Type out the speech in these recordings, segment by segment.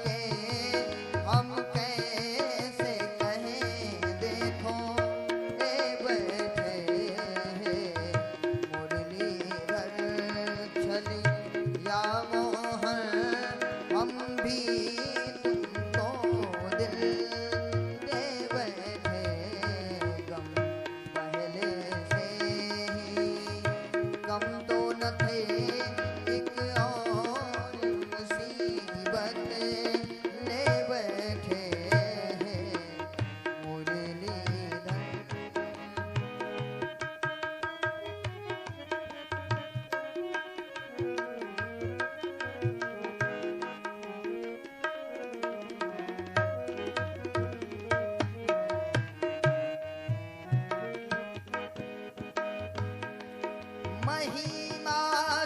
के हम कैसे कहें देखो ए बैठे मुरलीधर छली या मोहन हम भी तुमको दिल दे बैठे गम पहले से ही गम तो न थे एक और मुसीबत ले बैठे मुरलीधर। महिमा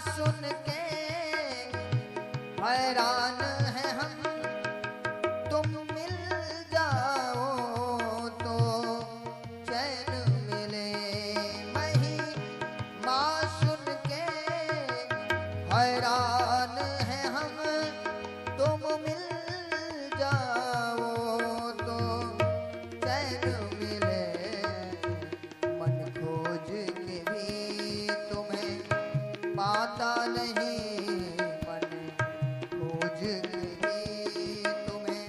सुन के हैरान है हम तुम मिल जाओ तो चैन मिले। महिमा सुन के हैरान है हम तुम मिल जाओ तो चैन मिले। मन खोज के भी तुम्हें पाता नहीं मन खोज के भी तुम्हें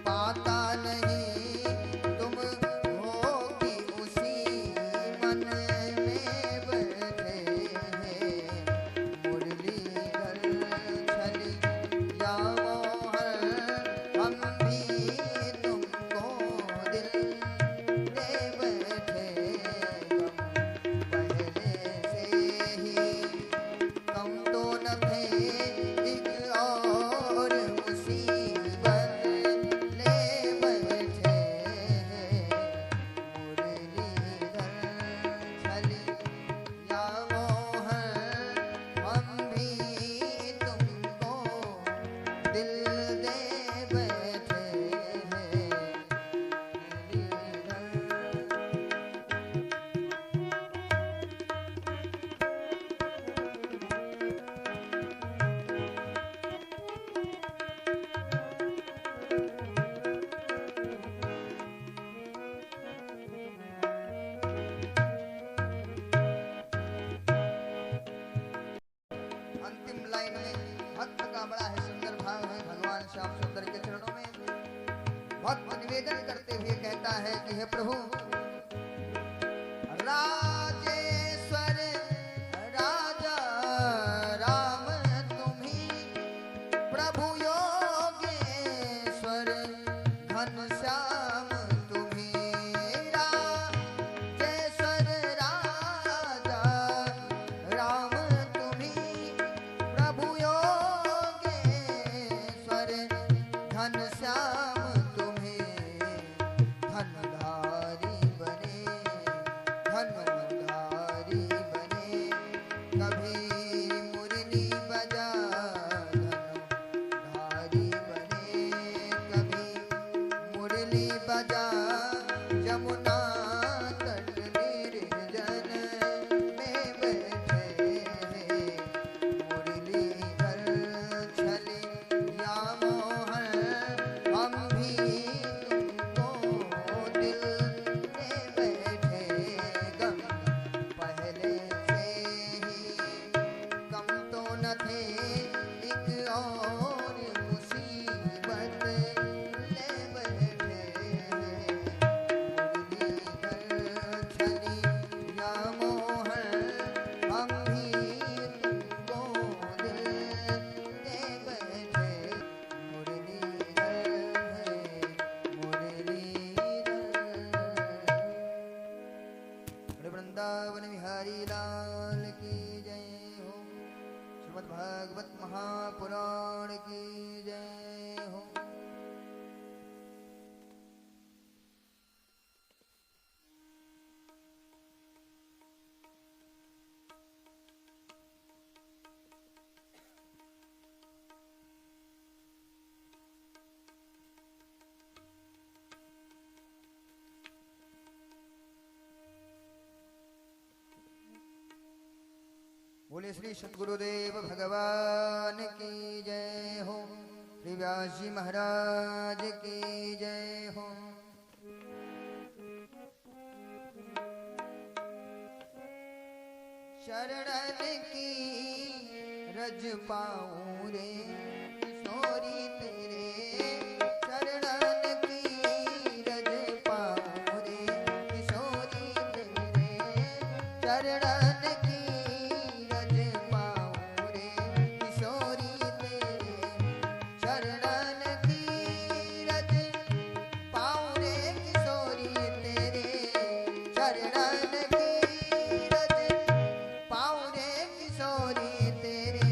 पाता नहीं तुम हो कि उसी मन में बैठे मुरलीधर छली या मोहन हम भी तुमको दिल दे बैठे गम पहले से ही गम तो न थे एक और मुसीबत ले बैठे मुरलीधर छली या मोहन हम भी तुमको दिल दे बैठे मुरलीधर। अंतिम लाइन में भक्त का बड़ा है सुंदर भाव है। भगवान श्याम सुंदर के चरणों में भक्त निवेदन करते हुए कहता है कि हे प्रभु राजेश्वर राजा राम तुम्ही प्रभु योगेश्वर घनश्याम तुम्ही। राजेश्वर राजा राम तुम्ही प्रभु योगेश्वर घनश्याम तुम्हें धनधारी बने धनधारी बने कभी मुरली बजा धनधारी बने कभी मुरली बजा जमुना तट निर्जन में बैठे मुरलीधर छली या मोहन हम भी तुमको दिल दे बैठे गम पहले से ही गम तो न थे एक और मुसीबत ले बैठे मुरलीधर छली या मोहन हम भी तुमको दिल दे बैठे मुरलीधर मुरलीधर। वृंदावन बिहारी लाल की जय हो। श्रीमद् भागवत महापुराण की जय हो। बोले श्री सद्गुरुदेव भगवान की जय हो। श्री व्यास जी महाराज की जय हो। शरणन की रज पाऊं रे किशोरी तेरे, शरणन की रज पाऊं रे किशोरी तेरे, शरणन की रज पाऊं रे किशोरी तेरे, शरणन की रज पाऊं रे किशोरी तेरे, शरणन की रज पाऊं रे किशोरी तेरे,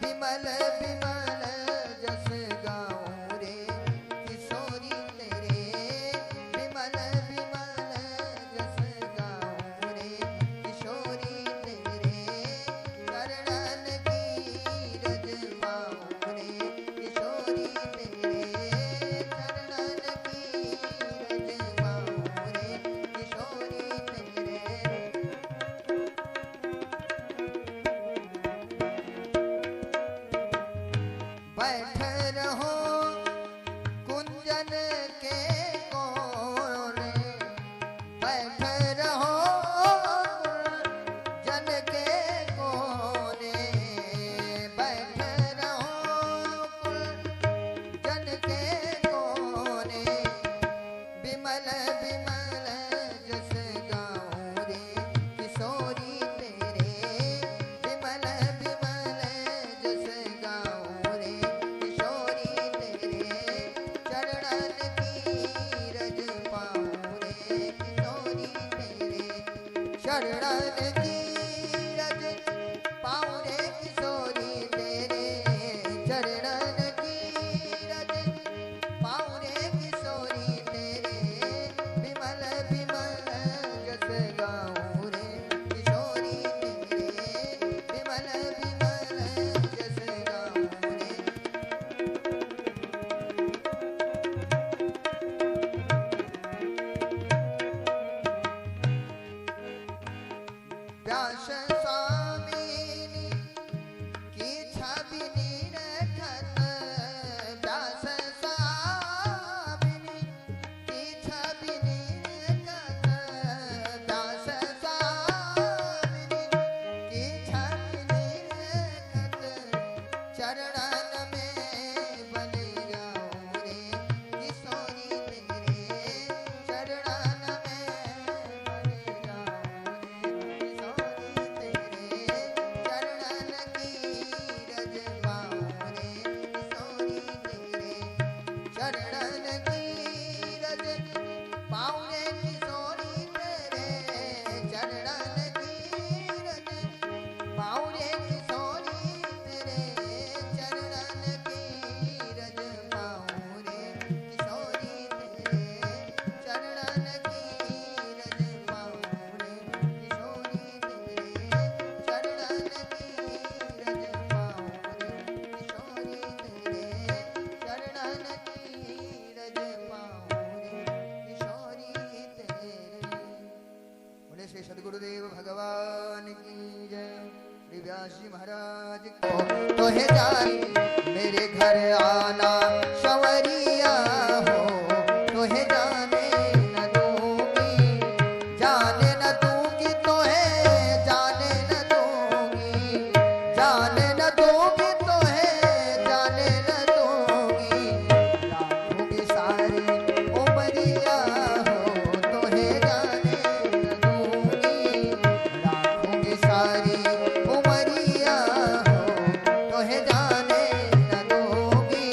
विमल विमल जस गाऊं रे किशोरी तेरे, विमल विमल जस गाऊं रे किशोरी तेरे, शरणन की रज पाऊं रे किशोरी तेरे, शरणन की रज पाऊं रे किशोरी तेरे। बैठ रहो कुंजन के कोने, बैठ रहो जन के कोने, बैठ रहो कुंजन के कोने, विमल विमल जस गाऊं रे किशोरी तेरे, विमल विमल जस गाऊं रे किशोरी तेरे, शरणन की रज पाऊं रे किशोरी तेरे, शरणन की रज पाऊं रे किशोरी तेरे, शरणन की रज पाऊं रे किशोरी तेरे, विमल विमल जस गाऊं रे किशोरी तेरे, विमल विमल जस गाऊं रे। व्यास स्वामिनी की छवि निरखत, व्यास स्वामिनी की छवि निरखत, व्यास स्वामिनी की छवि निरखत, चरणन में बल जाऊं रे किशोरी तेरे, चरणन में बल जाऊं रे किशोरी तेरे, चरणन की रज पाऊं रे किशोरी तेरे, शरणन की रज पाऊं रे किशोरी तेरे, चरणन की रज पाऊं रे किशोरी तेरे, चरणन की रज पाऊं रे किशोरी तेरे, चरणन की रज पाऊं रे किशोरी तेरे, शरणन की रज पाऊं रे किशोरी तेरे, शरणन की रज पाऊं रे किशोरी तेरे। बोले श्री सद्गुरुदेव भगवान की जय। श्री व्यास जी महाराज को तो है जान मेरे घर आना संवरिया हो, तो है जाने न दूंगी, जाने न दूंगी तो है जाने न दूंगी, जाने न दूंगी तो है जाने न दूंगी, राखूंगी सारी उमरिया हो, तो है जाने न दूंगी, राखूंगी सारी उमरिया हो, तो है जाने न दूंगी।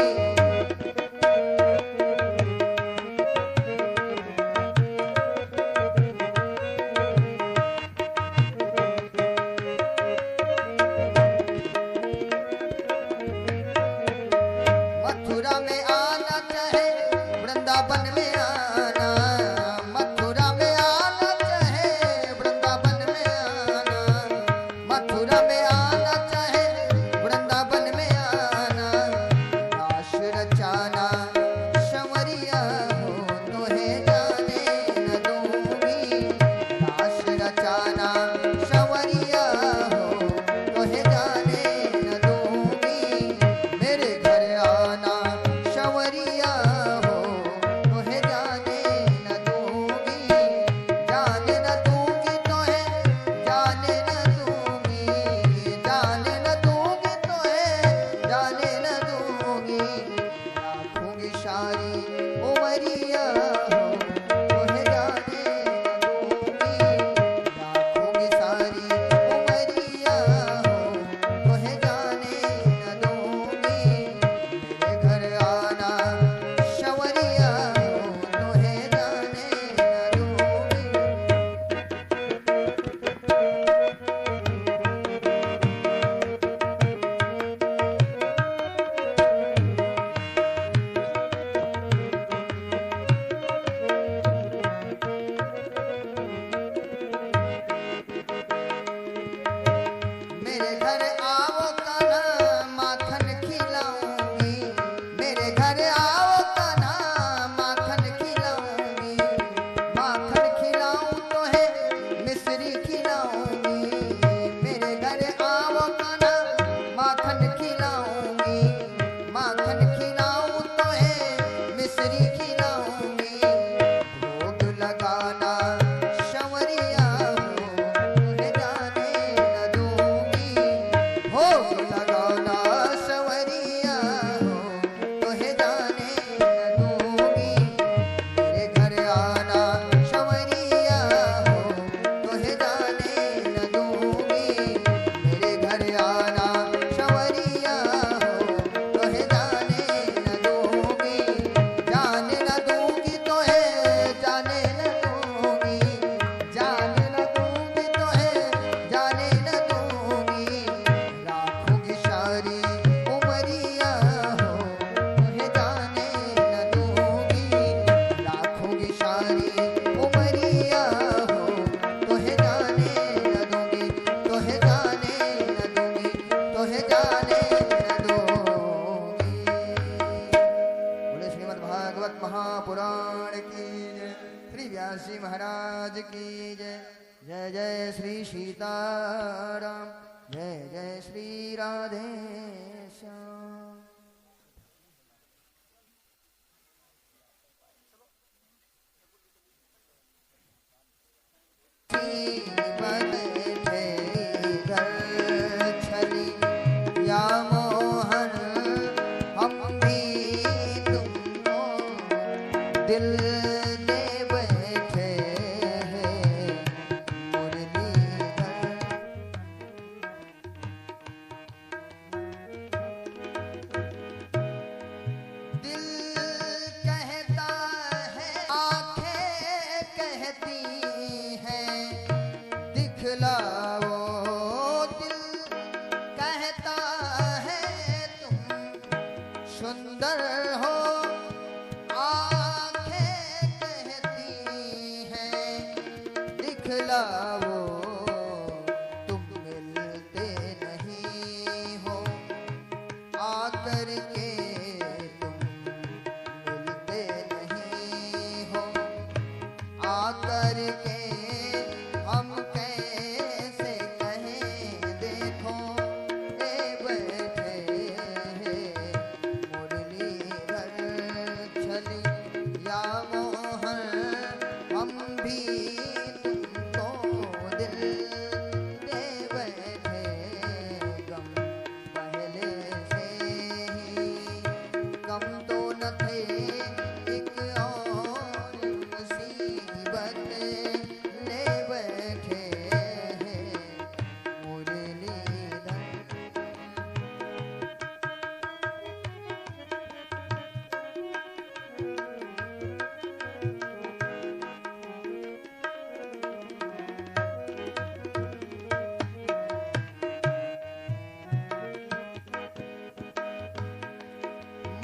महापुराण की जय। श्री व्यासी महाराज की जय। जय जय श्री सीताराम। जय जय श्री राधे श्याम।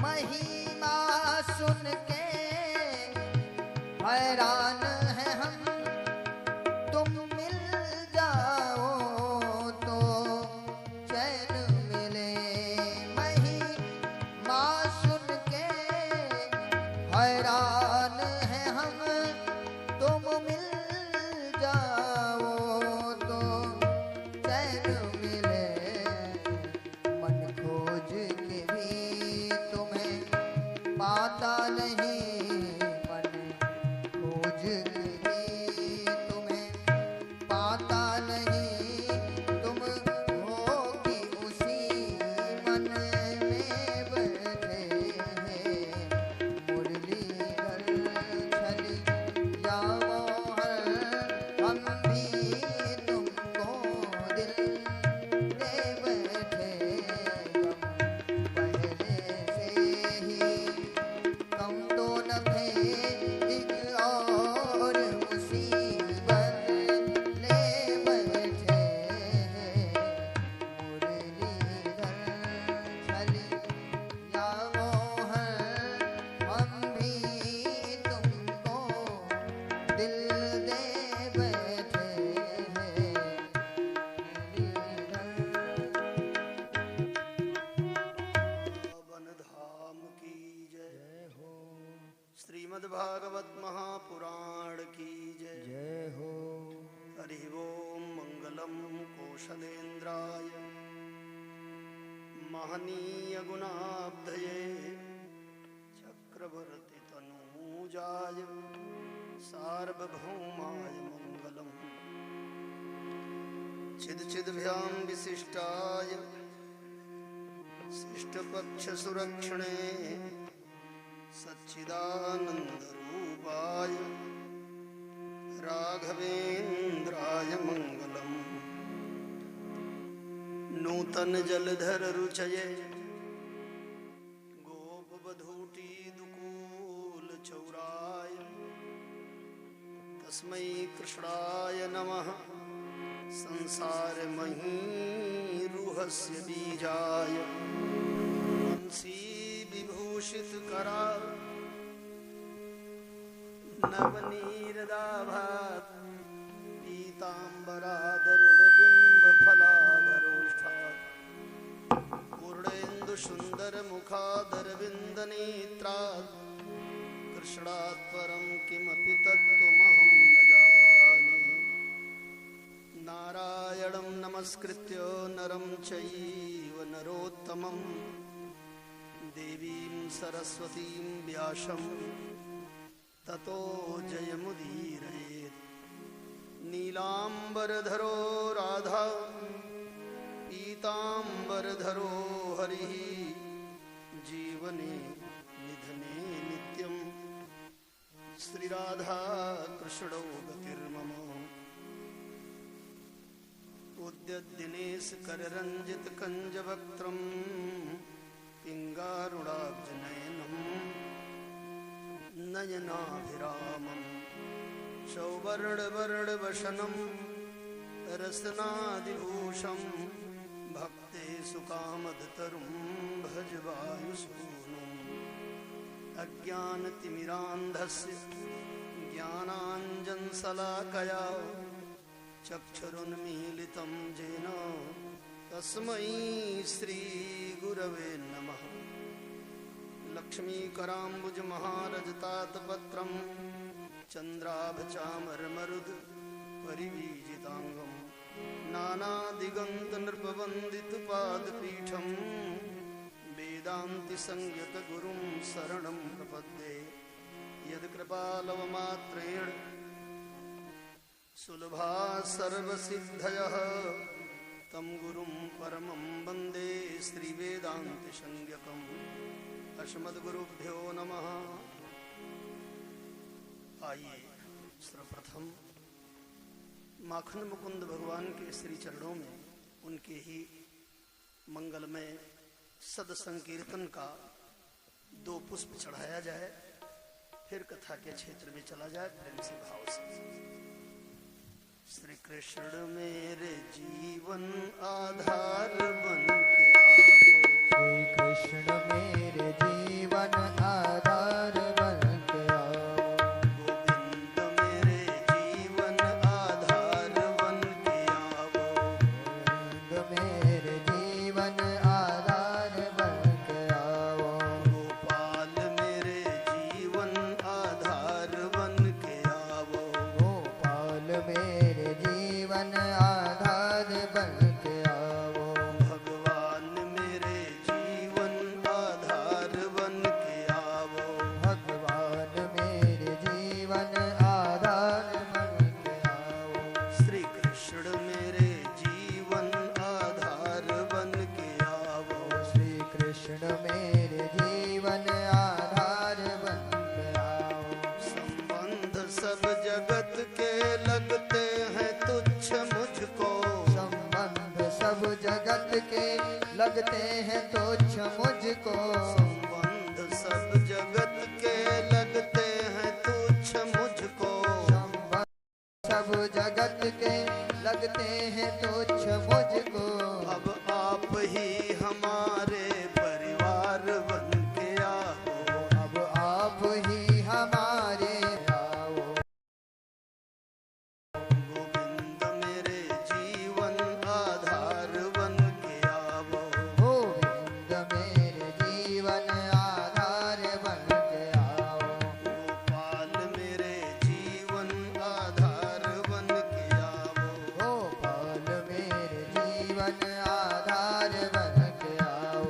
महिमा सुन के हैरान है हम, तुम मिल जाओ तो चैन मिले। महिमा सुन के हैरान है हम, तुम मिल जाओ तो चैन मिले। मन खोज के भी पाता नहीं, मन खोज के भी तुम्हें पाता नहीं। तुम हो कि उसी मन में बैठे हैं। मुरलीधर छली जाओ हर, हम भी तुमको दिल दे बैठे। हम तो न थे एक और मुसीबत ले बैठे हैं। मुरलीधर छली जाओ हर, हम भी तुमको दिल दे बैठे हैं। श्रीमद् भागवत महापुराण की जय। जय हो। हरि ओम। मंगलम कौशलेन्द्राय महनीय गुणाब्धये चक्रवर्ती तनूजाय सार्वभौमाय मंगलम। चिदचिद्भ्यां विशिष्टाय शिष्टपक्ष सुरक्षणे सच्चिदानन्दरूपाय राघवेन्द्राय मंगलम्। नूतन जलधर रुचये गोपवधूटी दुकूल चौराय, तस्मै कृष्णाय नमः। संसार महीरुहस्य बीजाय, वंशी विभूषित करा नवनीरदाभात पीतांबरादरुणबिंब फलादरोष्ठात् मृदु सुंदर मुखादर विंद नेत्रात् कृष्णात् परं किमपि तत्त्वमहं न जाने। नारायणं नमस्कृत्य नरं चैव नरोत्तमं देवीं सरस्वतीं व्यासं ततो जयमुदीरयेत्। नीलाम्बरधरो राधा पीताम्बरधरो हरिः जीवने निधने नित्यं श्रीराधा कृष्णौ गतिर्मम। उद्यद्दिनेश कररञ्जित कञ्जवक्त्रं पिङ्गारुणाब्जनयनं नयनाभिरामं सौवर्णवर्णवशनं रसनादिभूषं भक्तेषु कामदतरुं भज वायुसूनुम्। अज्ञानतिमिरान्धस्य ज्ञानाञ्जनशलाकया चक्षुरुन्मीलितं येन तस्मै श्रीगुरवे नमः। लक्ष्मीकराम्बुजमहारजतातपत्रं चन्द्राभचामरमरुद परिवीजिताङ्गं नानादिगन्तनृपवन्दितपादपीठं वेदान्तिसंज्ञकगुरुं शरणं प्रपद्ये। यत्कृपालवमात्रेण सुलभा सर्वसिद्धयः तं गुरुं परमं वन्दे श्रीवेदान्तिसंज्ञकम्। अस्मद्गुरुभ्यो नमः। आइए सर्वप्रथम माखन मुकुंद भगवान के श्री चरणों में उनके ही मंगलमय सद संकीर्तन का 2 पुष्प चढ़ाया जाए, फिर कथा के क्षेत्र में चला जाए प्रेम से भाव से। श्री कृष्ण मेरे जीवन आधार बन के आओ। श्री कृष्ण मेरे जीवन आधार बन के आओ। गोविंद मेरे जीवन आधार बन के आओ। गोविंद मेरे जीवन आधार बन के आओ। गोपाल मेरे जीवन आधार बन के आओ। गोपाल मेरे जीवन आधार बन के आओ। भगवान मेरे जीवन आधार बन के आओ। भगवान मेरे जीवन आधार बन के आओ। श्री कृष्ण मेरे जीवन आधार बन के आओ। श्री कृष्ण मेरे जीवन आधार बन के आओ। संबंध सब जगत के लगते हैं तुच्छ मुझको। संबंध सब जगत के लगते हैं तुच्छ मुझको। संबंध सब जगत के लगते हैं तुच्छ मुझको। संबंध सब जगत के लगते हैं तुच्छ मुझको। अब आप ही हमारे परिवार बन के आओ। अब आप ही हमारे आओ। गोविंद मेरे जीवन आधार बन के आओ। गोविंद मेरे जीवन आधार बन के आओ। गोपाल मेरे जीवन आधार बन के आओ। गोपाल मेरे जीवन आधार बन के आओ।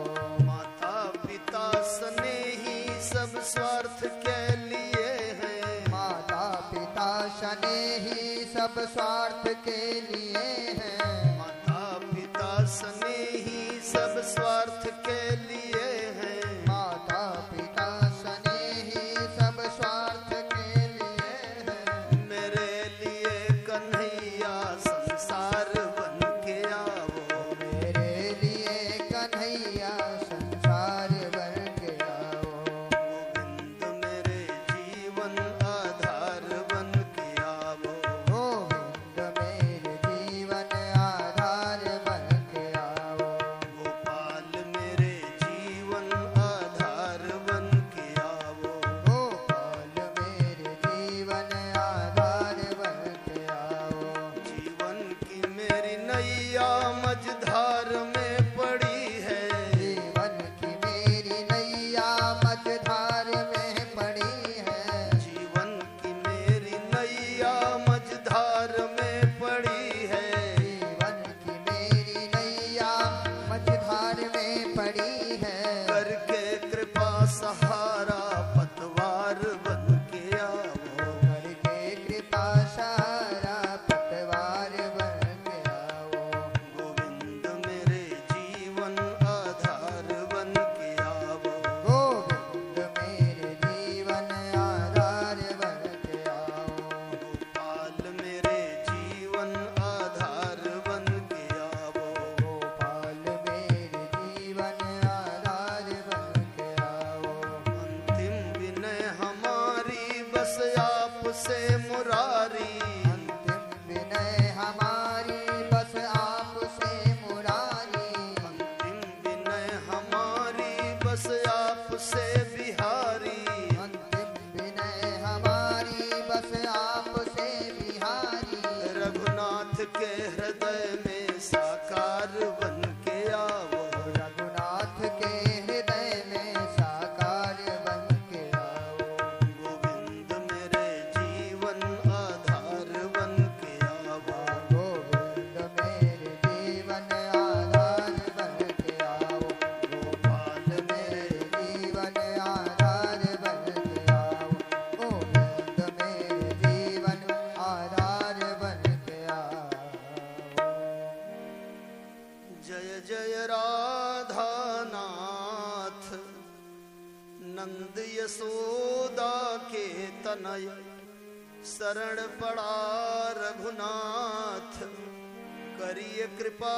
माता पिता स्नेही सब स्वार्थ के लिए हैं। माता पिता स्नेही सब स्वार्थ के लिए हैं। माता पिता स्नेही सब स्वार्थ के लिए हैं। माता पिता स्नेही सब स्वार्थ के लिए हैं। मेरे लिए कन्हैया संसार बन के आओ। मेरे लिए कन्हैया संसार बन के आओ। गोविंद मेरे जीवन आधार बन के आओ। गोविंद मेरे जीवन है। करके कृपा सहारा पतवार बन के आओ, करके कृपा सहारा पतवार बन के आओ। गोविंद मेरे जीवन आधार बन के आओ, गोविंद मेरे जीवन आधार बन के आओ। गोपाल मेरे जीवन आधार बन के आओ, गोपाल मेरे जीवन आधार बन के आओ। अंतिम विनय हमारी बस आपसे मुरारी, अंतिम विनय हमारी बस आपसे मुरारी। अंतिम विनय हमारी बस आपसे बिहारी, अंतिम विनय हमारी बस आपसे बिहारी। रघुनाथ के हृदय में साकार बन के आओ, रघुनाथ के हृदय में साकार बन के आओ। गोविंद मेरे जीवन आधार बन के आओ, गोविंद मेरे जीवन आधार बन के आओ। गोपाल मेरे जीवन आधार बन के आओ। गोविंद मेरे जीवन आधार बन के आओ। जय जय राधा नाथ नंद यशोदा के तनय, शरण पड़ा रघुनाथ करिय कृपा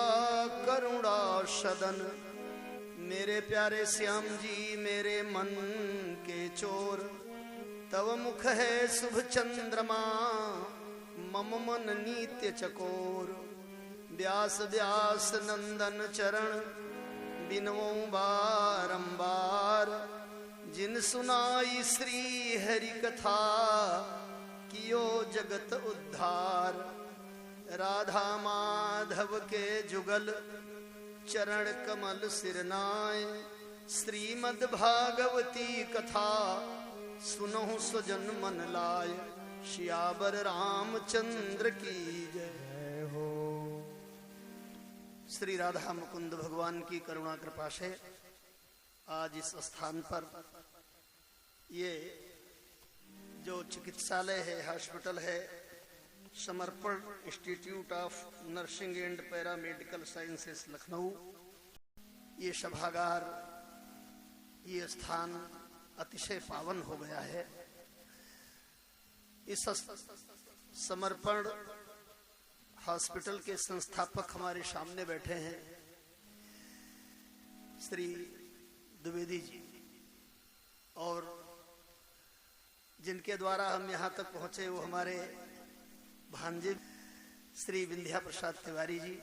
करुणा सदन। मेरे प्यारे श्याम जी मेरे मन के चोर, तव मुख है शुभ चंद्रमा मम मन नित्य चकोर। व्यास व्यास नंदन चरण बिनवो बारंबार, जिन सुनाई श्री हरि कथा कियो जगत उद्धार। राधा माधव के जुगल चरण कमल सिरनाय, श्रीमद् भागवती कथा सुनहु सुजन मन लाय। श्यावर रामचंद्र की जय। जय हो। श्री राधा मुकुंद भगवान की करुणा कृपा से आज इस स्थान पर ये जो चिकित्सालय है, हॉस्पिटल है, समर्पण institute of nursing and paramedical sciences Lucknow, ये सभागार, ये स्थान अतिशय पावन हो गया है। इस समर्पण हॉस्पिटल के संस्थापक हमारे सामने बैठे हैं, श्री द्विवेदी जी, और जिनके द्वारा हम यहाँ तक पहुंचे वो हमारे भांजे श्री विंध्या प्रसाद तिवारी जी,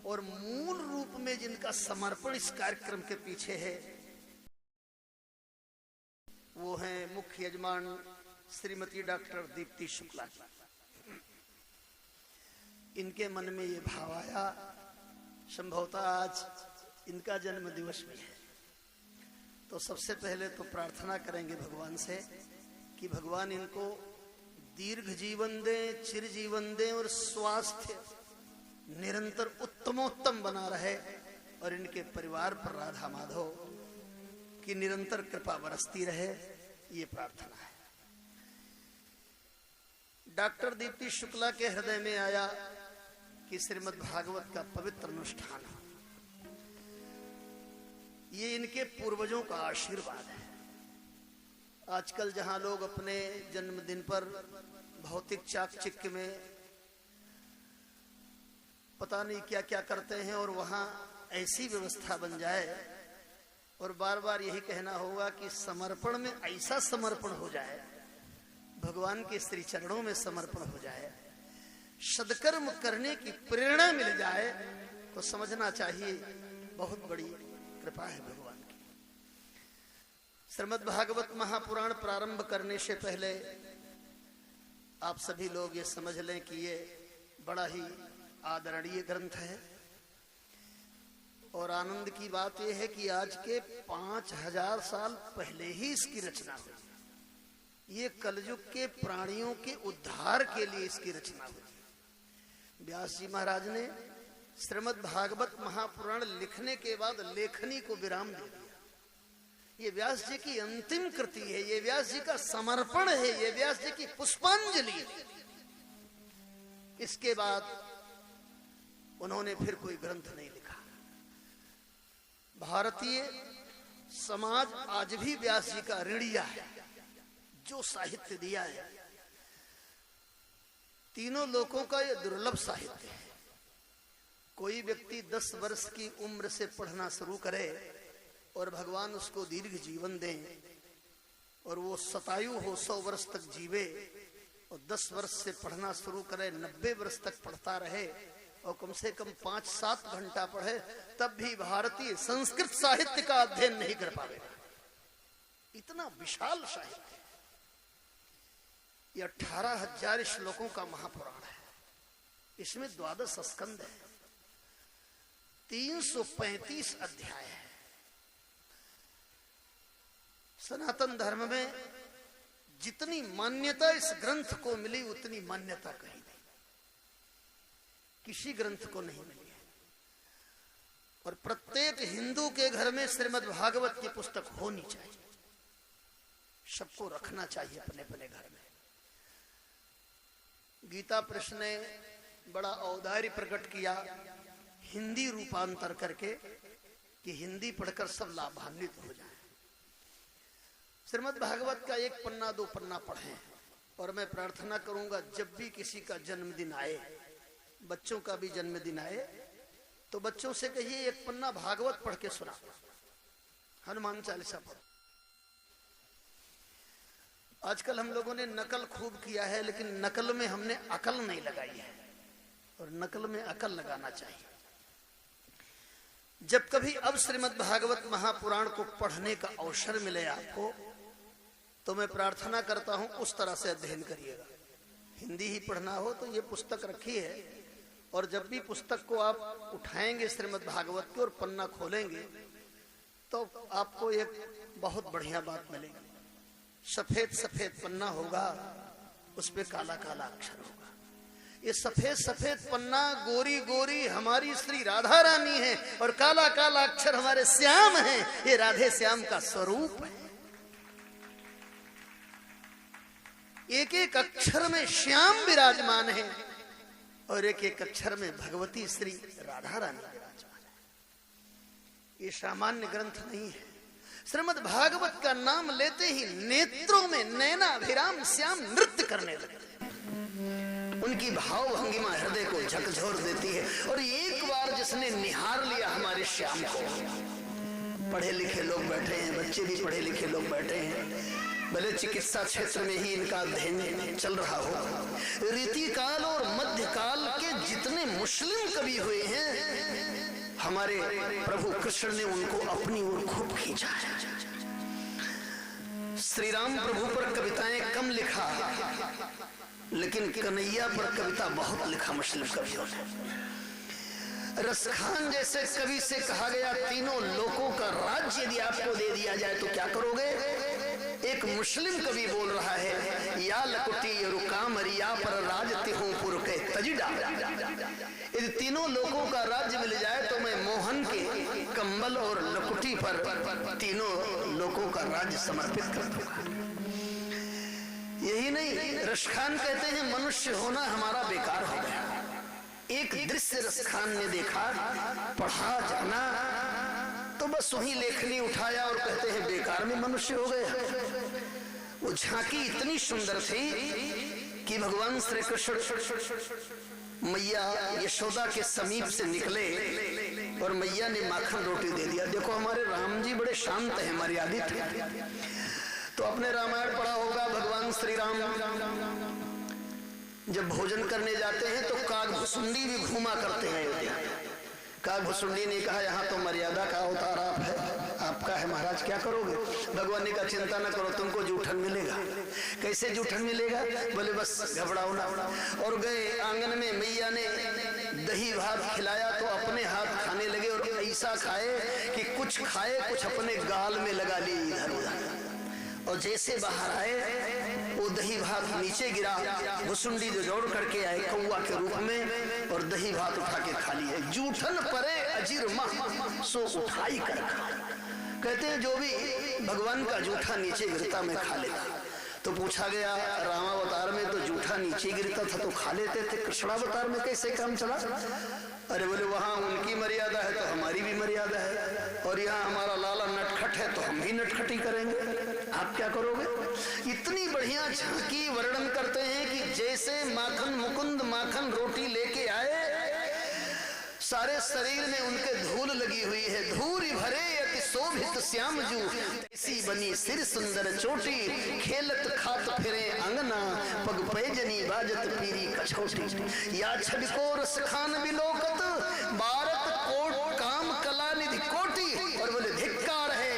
और मूल रूप में जिनका समर्पण इस कार्यक्रम के पीछे है वो हैं मुख्य यजमान श्रीमती डॉक्टर दीप्ति शुक्ला जी। इनके मन में ये भाव आया, संभवतः आज इनका जन्म दिवस भी है, तो सबसे पहले तो प्रार्थना करेंगे भगवान से कि भगवान इनको दीर्घ जीवन दें, चिर जीवन दें और स्वास्थ्य निरंतर उत्तमोत्तम बना रहे, और इनके परिवार पर राधा माधव की निरंतर कृपा बरसती रहे, ये प्रार्थना है। डॉक्टर दीप्ति शुक्ला के हृदय में आया कि श्रीमद् भागवत का पवित्र अनुष्ठान हो, ये इनके पूर्वजों का आशीर्वाद है। आजकल जहां लोग अपने जन्मदिन पर भौतिक चाकचिक्य में पता नहीं क्या क्या करते हैं, और वहां ऐसी व्यवस्था बन जाए, और बार बार यही कहना होगा कि समर्पण में ऐसा समर्पण हो जाए, भगवान के श्री चरणों में समर्पण हो जाए, सदकर्म करने की प्रेरणा मिल जाए, तो समझना चाहिए बहुत बड़ी कृपा है भगवान की। श्रीमद् भागवत महापुराण प्रारंभ करने से पहले आप सभी लोग ये समझ लें कि ये बड़ा ही आदरणीय ग्रंथ है, और आनंद की बात यह है कि आज के 5000 साल पहले ही इसकी रचना हुई। ये कलयुग के प्राणियों के उद्धार के लिए इसकी रचना हुई। व्यास जी महाराज ने श्रीमद् भागवत महापुराण लिखने के बाद लेखनी को विराम दे दिया। ये व्यास जी की अंतिम कृति है, ये व्यास जी का समर्पण है, ये व्यास जी की पुष्पांजलि है। इसके बाद उन्होंने फिर कोई ग्रंथ नहीं लिखा। भारतीय समाज आज भी व्यास जी का ऋणिया है। जो साहित्य दिया है, तीनों लोकों का यह दुर्लभ साहित्य है। कोई व्यक्ति 10 वर्ष की उम्र से पढ़ना शुरू करे और भगवान उसको दीर्घ जीवन दें और वो शतायु हो, 100 वर्ष तक जीवे, और 10 वर्ष से पढ़ना शुरू करे, 90 वर्ष तक पढ़ता रहे और कम से कम 5-7 घंटा पढ़े, तब भी भारतीय संस्कृत साहित्य का अध्ययन नहीं कर पाएगा। इतना विशाल साहित्य। ये 18,000 श्लोकों का महापुराण है। इसमें 12 स्कंद है, 335 अध्याय है। सनातन धर्म में जितनी मान्यता इस ग्रंथ को मिली, उतनी मान्यता कहीं नहीं, किसी ग्रंथ को नहीं मिली है। और प्रत्येक हिंदू के घर में श्रीमद् भागवत की पुस्तक होनी चाहिए, सबको रखना चाहिए अपने अपने घर में। गीता प्रश्न ने बड़ा औदार्य प्रकट किया, हिंदी रूपांतर करके, कि हिंदी पढ़कर सब लाभान्वित हो जाए। श्रीमद् भागवत का 1 पन्ना 2 पन्ना पढ़ें। और मैं प्रार्थना करूंगा, जब भी किसी का जन्मदिन आए, बच्चों का भी जन्मदिन आए, तो बच्चों से कहिए 1 पन्ना भागवत पढ़ के सुना, हनुमान चालीसा पढ़ो। आजकल हम लोगों ने नकल खूब किया है, लेकिन नकल में हमने अकल नहीं लगाई है, और नकल में अकल लगाना चाहिए। जब कभी अब श्रीमद् भागवत महापुराण को पढ़ने का अवसर मिले आपको, तो मैं प्रार्थना करता हूं उस तरह से अध्ययन करिएगा। हिंदी ही पढ़ना हो तो ये पुस्तक रखी है, और जब भी पुस्तक को आप उठाएंगे श्रीमद् भागवत की और पन्ना खोलेंगे, तो आपको एक बहुत बढ़िया बात मिलेगी। सफेद सफेद पन्ना होगा, उस पे काला काला अक्षर होगा। ये सफेद सफेद पन्ना गोरी गोरी हमारी श्री राधा रानी है, और काला काला अक्षर हमारे श्याम है। ये राधे श्याम का स्वरूप है। एक एक अक्षर में श्याम विराजमान है, और एक एक अक्षर में भगवती श्री राधा रानी विराजमान है। ये सामान्य ग्रंथ नहीं है। श्रीमद् भागवत का नाम लेते ही नेत्रों में नैनाभिराम श्याम नृत्य करने लगते हैं। उनकी भाव भंगिमा हृदय को झकझोर देती है। और एक बार जिसने निहार लिया हमारे श्याम को, पढ़े लिखे लोग बैठे हैं, बच्चे भी पढ़े लिखे लोग बैठे हैं, भले चिकित्सा क्षेत्र में ही इनका अध्ययन चल रहा हो, रीतिकाल और मध्यकाल के जितने मुस्लिम कवि हुए हैं, हमारे प्रभु कृष्ण ने उनको अपनी ओर खूब खींचा है। श्री राम प्रभु पर कविताएं कम लिखा, लेकिन कन्हैया पर कविता बहुत लिखा मुस्लिम कवियों ने। रसखान जैसे कवि से कहा गया, तीनों लोकों का राज्य यदि आपको दे दिया जाए तो क्या करोगे? एक मुस्लिम कवि बोल रहा है, या लकुटी रुकामरिया पर राज तिहुपुर के तजिडा। यदि तीनों लोकों का राज्य मिल जाए तो मैं मोहन के कंबल और लकुटी पर तीनों लोकों का राज्य समर्पित कर दूंगा। यही नहीं, रसखान कहते हैं मनुष्य होना हमारा बेकार हो गया। एक दृश्य रसखान ने देखा, पढ़ा जाना, तो बस वही लेखनी उठाया और कहते हैं बेकार में मनुष्य हो गए। वो झांकी इतनी सुंदर थी कि भगवान श्री कृष्ण मैया यशोदा के समीप से निकले और मैया ने माखन रोटी दे दिया। देखो हमारे राम जी बड़े शांत हैं, मर्यादित हैं। तो आपने रामायण पढ़ा होगा, भगवान श्री राम जब भोजन करने जाते हैं तो कागभुसुंडी भी घूमा करते हैं। कागभुसुंडी ने कहा, यहाँ तो मर्यादा का अवतार आप है, आपका है महाराज, क्या करोगे? भगवान ने कहा, चिंता न करो, तुमको जूठन मिलेगा। कैसे जूठन मिलेगा? बोले बस घबराओ ना। और गए आंगन में, मैया ने दही भात खिलाया तो अपने हाथ खाने लगे, और ऐसा खाए कि कुछ खाए कुछ अपने गाल में लगा लिए इधर उधर। और जैसे बाहर आए वो दही भात नीचे गिरा, भुसुंडी जो जोड़ करके आए कौवा के रूप में, और दही भात उठा के खा लिए। जूठन परे अजीर माह सो उठाई कर खा। कहते हैं जो भी भगवान का जूठा नीचे गिरता मैं खा लेता। तो पूछा गया रामावतार में तो जूठा नीचे गिरता था तो खा लेते थे, कृष्णावतार में कैसे काम चला? अरे बोले वहां उनकी मर्यादा है तो हमारी भी मर्यादा है, और यहाँ हमारा लाला नटखट है तो हम भी नटखटी करेंगे। आप क्या करोगे? इतनी बढ़िया झांकी वर्णन करते हैं कि जैसे माखन मुकुंद माखन रोटी लेके आए, सारे शरीर में उनके धूल लगी हुई है। धूरी भरे अति शोभित श्याम जू, ऐसी बनी सिर सुंदर चोटी, खेलत खात फिरे अंगना, पग पैजनी बाजत पीरी कछोटी। या छबिको रस खान बिलोकत, भारत कोट काम कला निधि कोटी। और बोले धिक्कार है,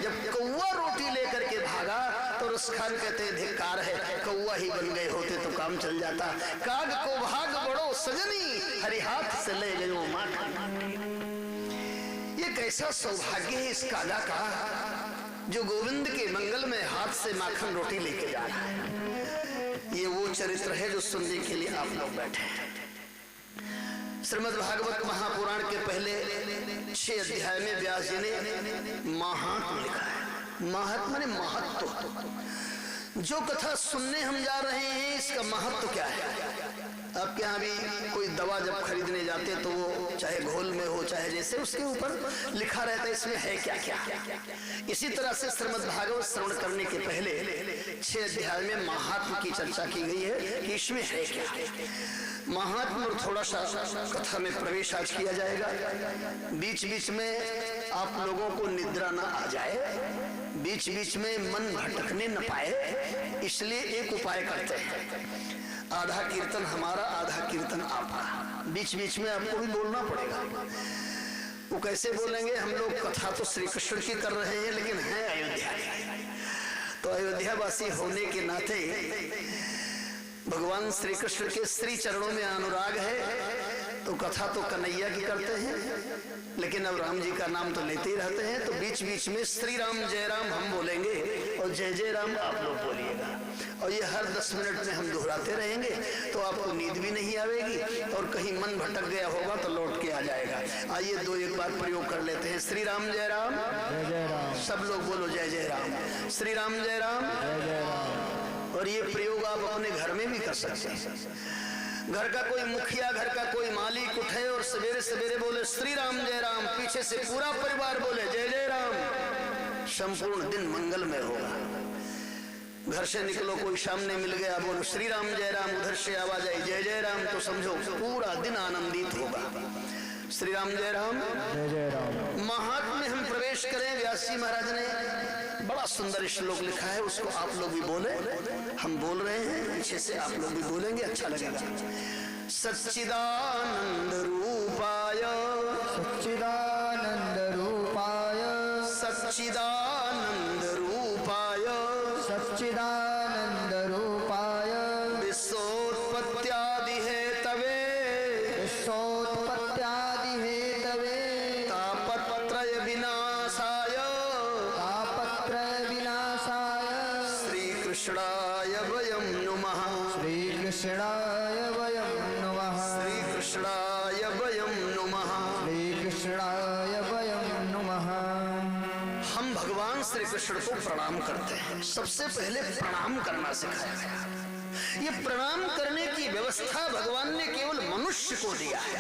जब कौआ रोटी लेकर के भागा तो रस खान कहते हैं धिक्कार है, कौआ ही बन गए होते तो काम चल जाता। काग को भाग बड़ो सजनी, हरि हाथ से ले गयो माखन। ये कैसा सौभाग्य है इस कागा का जो गोविंद के मंगल में हाथ से माखन रोटी लेके जा रहा है। ये वो चरित्र है जो सुनने के लिए आप लोग बैठे हैं। श्रीमद् भागवत महापुराण के पहले 6 अध्याय में व्यास जी ने महात्म लिखा है। महात्मा ने महत्व। जो कथा सुनने हम जा रहे हैं इसका महत्व क्या है? आपके यहाँ भी कोई दवा जब खरीदने जाते तो वो चाहे घोल में हो चाहे जैसे, उसके ऊपर लिखा रहता है इसमें है क्या क्या। इसी तरह से श्रीमद् भागवत श्रवण करने के पहले 6 अध्याय में महात्म की चर्चा की गई है कि इसमें है क्या। महात्म और थोड़ा सा कथा में प्रवेश आज किया जाएगा। बीच बीच में आप लोगों को निद्रा न आ जाए, बीच बीच में मन भटकने न पाए, इसलिए एक उपाय करते हैं। आधा कीर्तन हमारा, आधा कीर्तन आपका। बीच बीच में आपको भी बोलना पड़ेगा। वो कैसे बोलेंगे? हम लोग कथा तो श्री कृष्ण की कर रहे हैं लेकिन है अयोध्या, तो अयोध्यावासी होने के नाते भगवान श्री कृष्ण के श्री चरणों में अनुराग है, तो कथा तो कन्हैया की करते हैं लेकिन अब राम जी का नाम तो लेते ही रहते हैं। तो बीच बीच में श्री राम जय राम हम बोलेंगे और जय जय राम आप लोग बोलिएगा, और ये हर 10 मिनट में हम दोहराते रहेंगे तो आपको नींद भी नहीं आवेगी, और कहीं मन भटक गया होगा तो लौट के आ जाएगा। आइए 2-1 बार प्रयोग कर लेते हैं। श्री राम जय राम, जय जय राम। सब लोग बोलो जय जय राम। श्री राम जय राम, जय जय राम। और ये प्रयोग आप अपने घर में भी कर सकते हैं। घर का कोई मुखिया, घर का कोई मालिक उठे और सवेरे सवेरे बोले श्री राम जय राम, पीछे से पूरा परिवार बोले जय जय राम, संपूर्ण दिन मंगलमय होगा। घर से निकलो, कोई सामने मिल गया, बोलो श्री राम जय राम, उधर से आवाज आई जय जय राम, तो समझो पूरा दिन आनंदित होगा। श्री राम जय राम, जय जय राम। महात्म में हम प्रवेश करें। व्यास जी महाराज ने बड़ा सुंदर श्लोक लिखा है, उसको आप लोग भी बोले, हम बोल रहे हैं, पीछे से आप लोग भी बोलेंगे, अच्छा लगेगा। सच्चिदानंद रूपाय, सच्चिदानंद रूपाय, सच्चिदानंद रूपाय, सच्चिदानंद रूपाय, विश्वोत्पत्त्यादि हेतवे, विश्वोत्पत्त्यादि हेतवे, तापत्रय विनाशाय, तापत्रय विनाशाय, श्री कृष्णाय वयं नुमः, श्री कृष्णाय वयं नमः, श्री कृष्णाय वयं नुमः, श्री कृष्णाय वयं नमः। हम भगवान श्री कृष्ण को प्रणाम करते हैं। सबसे पहले प्रणाम करना सिखाया गया। ये प्रणाम करने की व्यवस्था भगवान ने केवल मनुष्य को दिया है।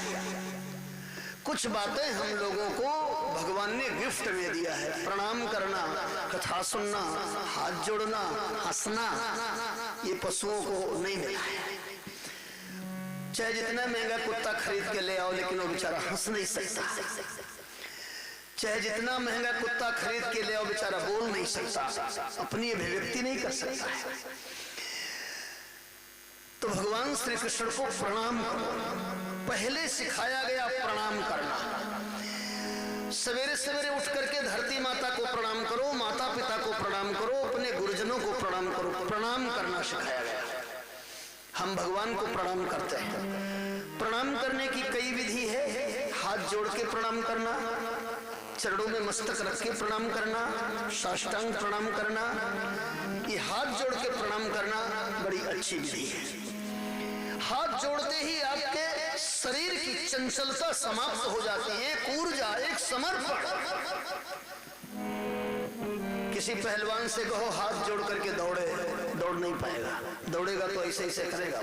कुछ बातें हम लोगों को भगवान ने गिफ्ट में दिया है। प्रणाम करना, कथा सुनना, हाथ जोड़ना, हंसना, ये पशुओं को नहीं मिला है। चाहे जितना महंगा कुत्ता खरीद के ले आओ लेकिन वो बेचारा हंस नहीं सकता। चाहे जितना महंगा कुत्ता खरीद के ले आओ बेचारा बोल नहीं सकता, अपनी अभिव्यक्ति नहीं कर सकता है। तो भगवान श्री कृष्ण को प्रणाम करो, पहले सिखाया गया प्रणाम करना। सवेरे सवेरे उठ करके धरती माता को प्रणाम करो, माता पिता को प्रणाम करो, अपने गुरुजनों को प्रणाम करो। प्रणाम करना सिखाया गया। हम भगवान को प्रणाम करते हैं। प्रणाम करने की कई विधि है। हाथ जोड़ के प्रणाम करना, चरणों में मस्तक रख के प्रणाम करना, साष्टांग प्रणाम करना, ये हाथ जोड़ के प्रणाम करना बड़ी अच्छी विधि है। हाथ जोड़ते ही आपके शरीर की चंचलता समाप्त हो जाती है, एक ऊर्जा, एक समर्पण। किसी पहलवान से कहो हाथ जोड़ करके दौड़े, दौड़ नहीं पाएगा, दौड़ेगा तो ऐसे ऐसे करेगा।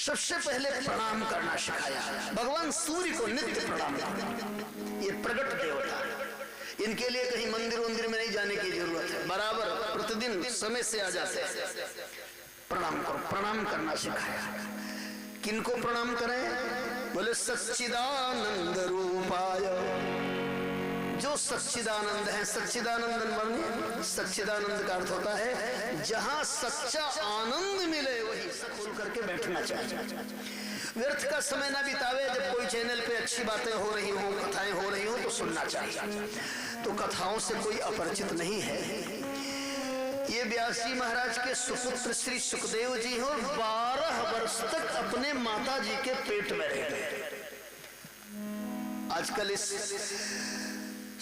सबसे पहले प्रणाम करना सिखाया। भगवान सूर्य को नित्य प्रणाम करते, ये प्रगट देवता है, इनके लिए कहीं मंदिर वंदिर में नहीं जाने की जरूरत है, बराबर प्रतिदिन समय से आ जाते हैं। प्रणाम करो, प्रणाम करना सिखाया। किनको प्रणाम करें? बोले सच्चिदानंद रूपाय, जो सच्चिदानंद है। सच्चिदानंद माने, सच्चिदानंद का अर्थ होता है जहां सच्चा आनंद मिले वही खोल करके बैठना चाहिए। व्यर्थ का समय ना बितावे। जब कोई चैनल पे अच्छी बातें हो रही हो, कथाएं हो रही हो तो सुनना चाहिए। तो कथाओं से कोई अपरिचित नहीं है। ये व्यास जी महाराज के सुपुत्र श्री सुखदेव जी हो 12 वर्ष तक अपने माता जी के पेट में रहे। आजकल इस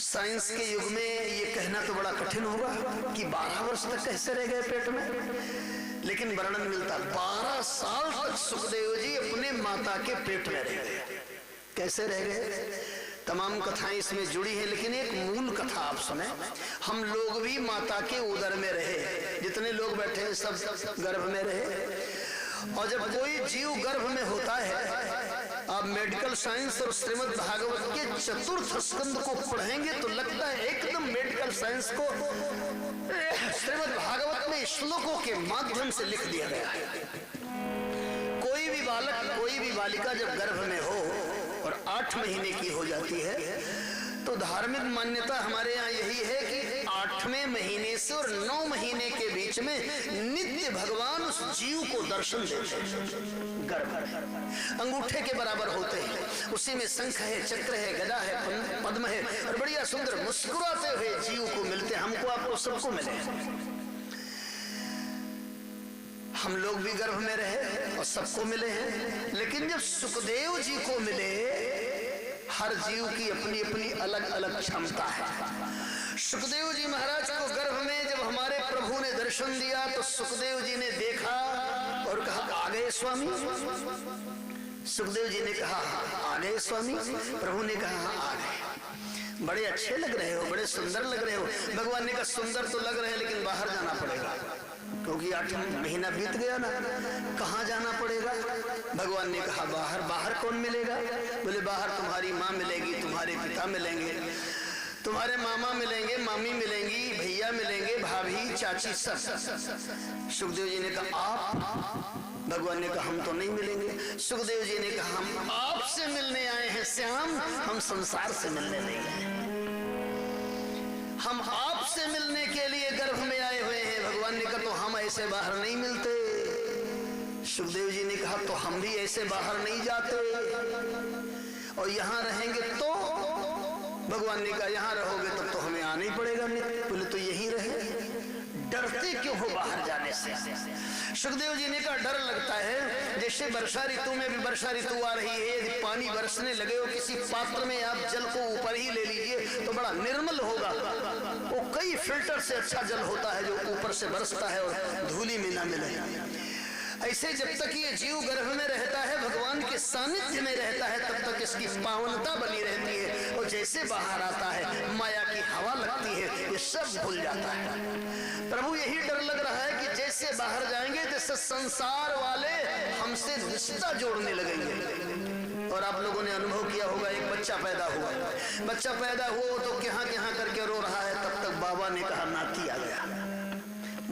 साइंस के युग में ये कहना तो बड़ा कठिन होगा कि 12 वर्ष तक कैसे रह गए पेट में, लेकिन वर्णन मिलता 12 साल तक सुखदेव जी अपने माता के पेट में रह गए। कैसे रह गए? तमाम कथाएं इसमें जुड़ी हैं, लेकिन एक मूल कथा आप सुने। हम लोग भी माता के उदर में रहे, जितने लोग बैठे हैं सब गर्भ में रहे। और जब कोई जीव गर्भ में होता है, आप मेडिकल साइंस और श्रीमद् भागवत के 4th स्कंद को पढ़ेंगे तो लगता है एकदम मेडिकल साइंस को श्रीमद् भागवत में श्लोकों के माध्यम से लिख दिया गया है। कोई भी बालक, कोई भी बालिका जब गर्भ में हो और 8 महीने की हो जाती है तो धार्मिक मान्यता हमारे यहाँ यही है कि 8वें महीने से और 9 महीने के बीच में नित्य भगवान उस जीव को दर्शन देते हैं। गर्भ अंगूठे के बराबर होते हैं, उसी में शंख है, चक्र है, गदा है, पद्म है और बढ़िया सुंदर मुस्कुराते हुए जीव को मिलते हैं। हमको, आपको, सबको मिले। हम लोग भी गर्भ में रहे और सबको मिले हैं, लेकिन जब सुखदेव जी को मिले, हर जीव की अपनी अपनी अलग अलग क्षमता है। सुखदेव जी महाराज को गर्भ में जब हमारे प्रभु ने दर्शन दिया तो सुखदेव जी ने देखा और कहा, आ गए स्वामी। सुखदेव जी ने कहा, आ गए स्वामी। प्रभु ने कहा, आ गए, बड़े अच्छे लग रहे हो, बड़े सुंदर लग रहे हो। भगवान ने कहा, सुंदर तो लग रहे हैं लेकिन बाहर जाना पड़ेगा, क्योंकि 8वां महीना बीत गया ना, कहाँ जाना पड़ेगा? भगवान ने कहा, बाहर। बाहर कौन मिलेगा? बोले, बाहर तुम्हारी माँ मिलेगी, तुम्हारे पिता मिलेंगे, तुम्हारे मामा मिलेंगे, मामी मिलेंगी, भैया मिलेंगे, भाभी, चाची, सब। सुखदेव जी ने कहा, आप? भगवान ने कहा, हम तो नहीं मिलेंगे। सुखदेव जी ने कहा, हम आपसे मिलने आए हैं श्याम, हम संसार से मिलने नहीं आए, हम आपसे मिलने के लिए गर्भ में आए हुए हैं। भगवान ने कहा, तो हम ऐसे बाहर नहीं मिलते। सुखदेव जी ने कहा, तो हम भी ऐसे बाहर नहीं जाते, और यहाँ रहेंगे तो? भगवान ने कहा, यहाँ रहोगे तब तो हमें आना ही पड़ेगा। बोले, तो यहीं रहे, डरते क्यों हो बाहर जाने से? सुखदेव जी ने कहा, डर लगता है जैसे वर्षा ऋतु में भी, वर्षा ऋतु आ रही है, यदि पानी बरसने लगे और किसी पात्र में आप जल को ऊपर ही ले लीजिए तो बड़ा निर्मल होगा। वो कई फिल्टर से अच्छा जल होता है जो ऊपर से बरसता है और धूली में ना मिले। ऐसे जब तक ये जीव गर्भ में रहता है, भगवान के सानिध्य में रहता है, तब तक इसकी पावनता बनी रहती है। और जैसे बाहर आता है, माया की हवा लगती है, ये सब भूल जाता है। प्रभु यही डर लग रहा है कि जैसे बाहर जाएंगे जैसे संसार वाले हमसे रिश्ता जोड़ने लगेंगे। और आप लोगों ने अनुभव किया होगा, एक बच्चा पैदा हुआ, बच्चा पैदा हुआ तो कहाँ कहाँ करके रो रहा है, तब तक बाबा ने कहा नाती आ गया,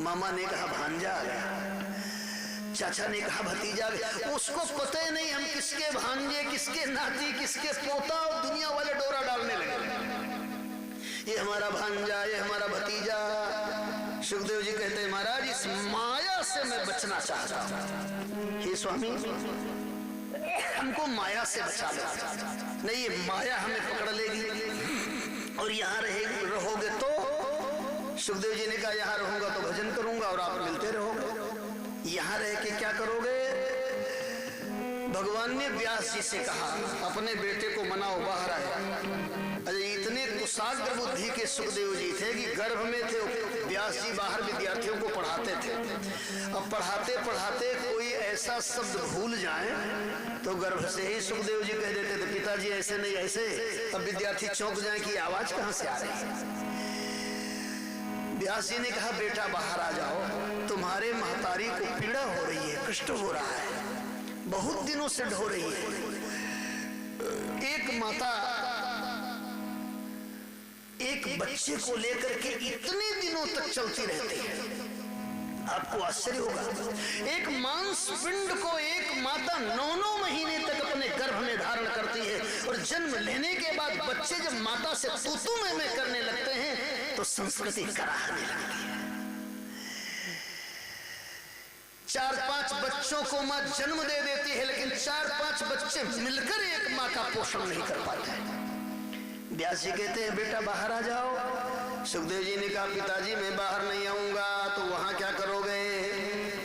मामा ने कहा भांजा आ गया, चाचा ने कहा भतीजा। उसको पता ही नहीं हम किसके भांजे, किसके नाती, किसके पोता, और दुनिया वाले डोरा डालने लगे, ये हमारा भांजा, ये हमारा भतीजा। सुखदेव जी कहते हैं, महाराज इस माया से मैं बचना चाहता हूँ। हे स्वामी, हमको माया से बचा लो, नहीं ये माया हमें पकड़ लेगी और यहाँ रहोगे तो? सुखदेव जी ने कहा, यहाँ रहूंगा तो भजन करूंगा और आप मिलते रहोगे, यहाँ रह के क्या करोगे? भगवान ने व्यास जी से कहा, अपने बेटे को मनाओ बाहर आए। अरे इतने कुछ कुशाग्र बुद्धि के सुखदेव जी थे कि गर्भ में थे, व्यास जी बाहर विद्यार्थियों को पढ़ाते थे। अब पढ़ाते पढ़ाते कोई ऐसा शब्द भूल जाए तो गर्भ से ही सुखदेव जी कह देते थे, पिताजी ऐसे नहीं ऐसे। अब विद्यार्थी चौंक जाए कि आवाज कहां से आ रही है। व्यास जी ने कहा, बेटा बाहर आ जाओ, तुम्हारे महतारी को पीड़ा हो रही है, कष्ट हो रहा है, बहुत दिनों से ढो रही है। एक माता एक बच्चे को लेकर के इतने दिनों तक चलती रहती है, आपको आश्चर्य होगा। एक मांस पिंड को एक माता 9-9 महीने तक अपने गर्भ में धारण करती है और जन्म लेने के बाद बच्चे जब माता से तू मैं करने लगते हैं तो संस्कृति कराहने लगती है। 4-5 बच्चों को मां जन्म दे देती है, लेकिन 4-5 बच्चे मिलकर एक मां का पोषण नहीं कर पाते। व्यास जी कहते हैं, बेटा बाहर आ जाओ। सुखदेव जी ने कहा, पिताजी मैं बाहर नहीं आऊंगा। तो वहां क्या करोगे?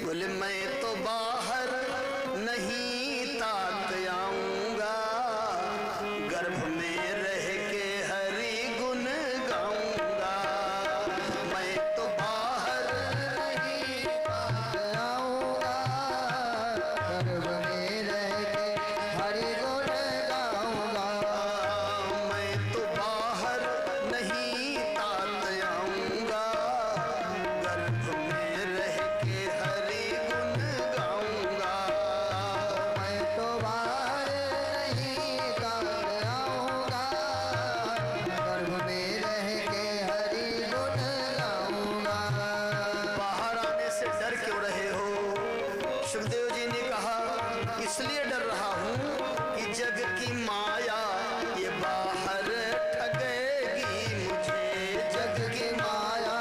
बोले, मैं तो बाहर नहीं ताक आऊंगा, गर्भ में रह के हरि गुण गाऊंगा। मैं तो बाहर नहीं ताक आऊंगा, गर्भ में रह के हरि गुण गाऊंगा। मैं तो बाहर नहीं ताक आऊंगा, गर्भ में रह के हरि गुण गाऊंगा। मैं तो बाहर नहीं ताक आऊंगा, गर्भ में रह के हरि गुण गाऊंगा। बाहर आने से डर क्यों रहे हो? सुखदेव जी ने कहा, इसलिए डर रहा हूं कि जग की माया ये बाहर ठगेगी मुझे। जग की माया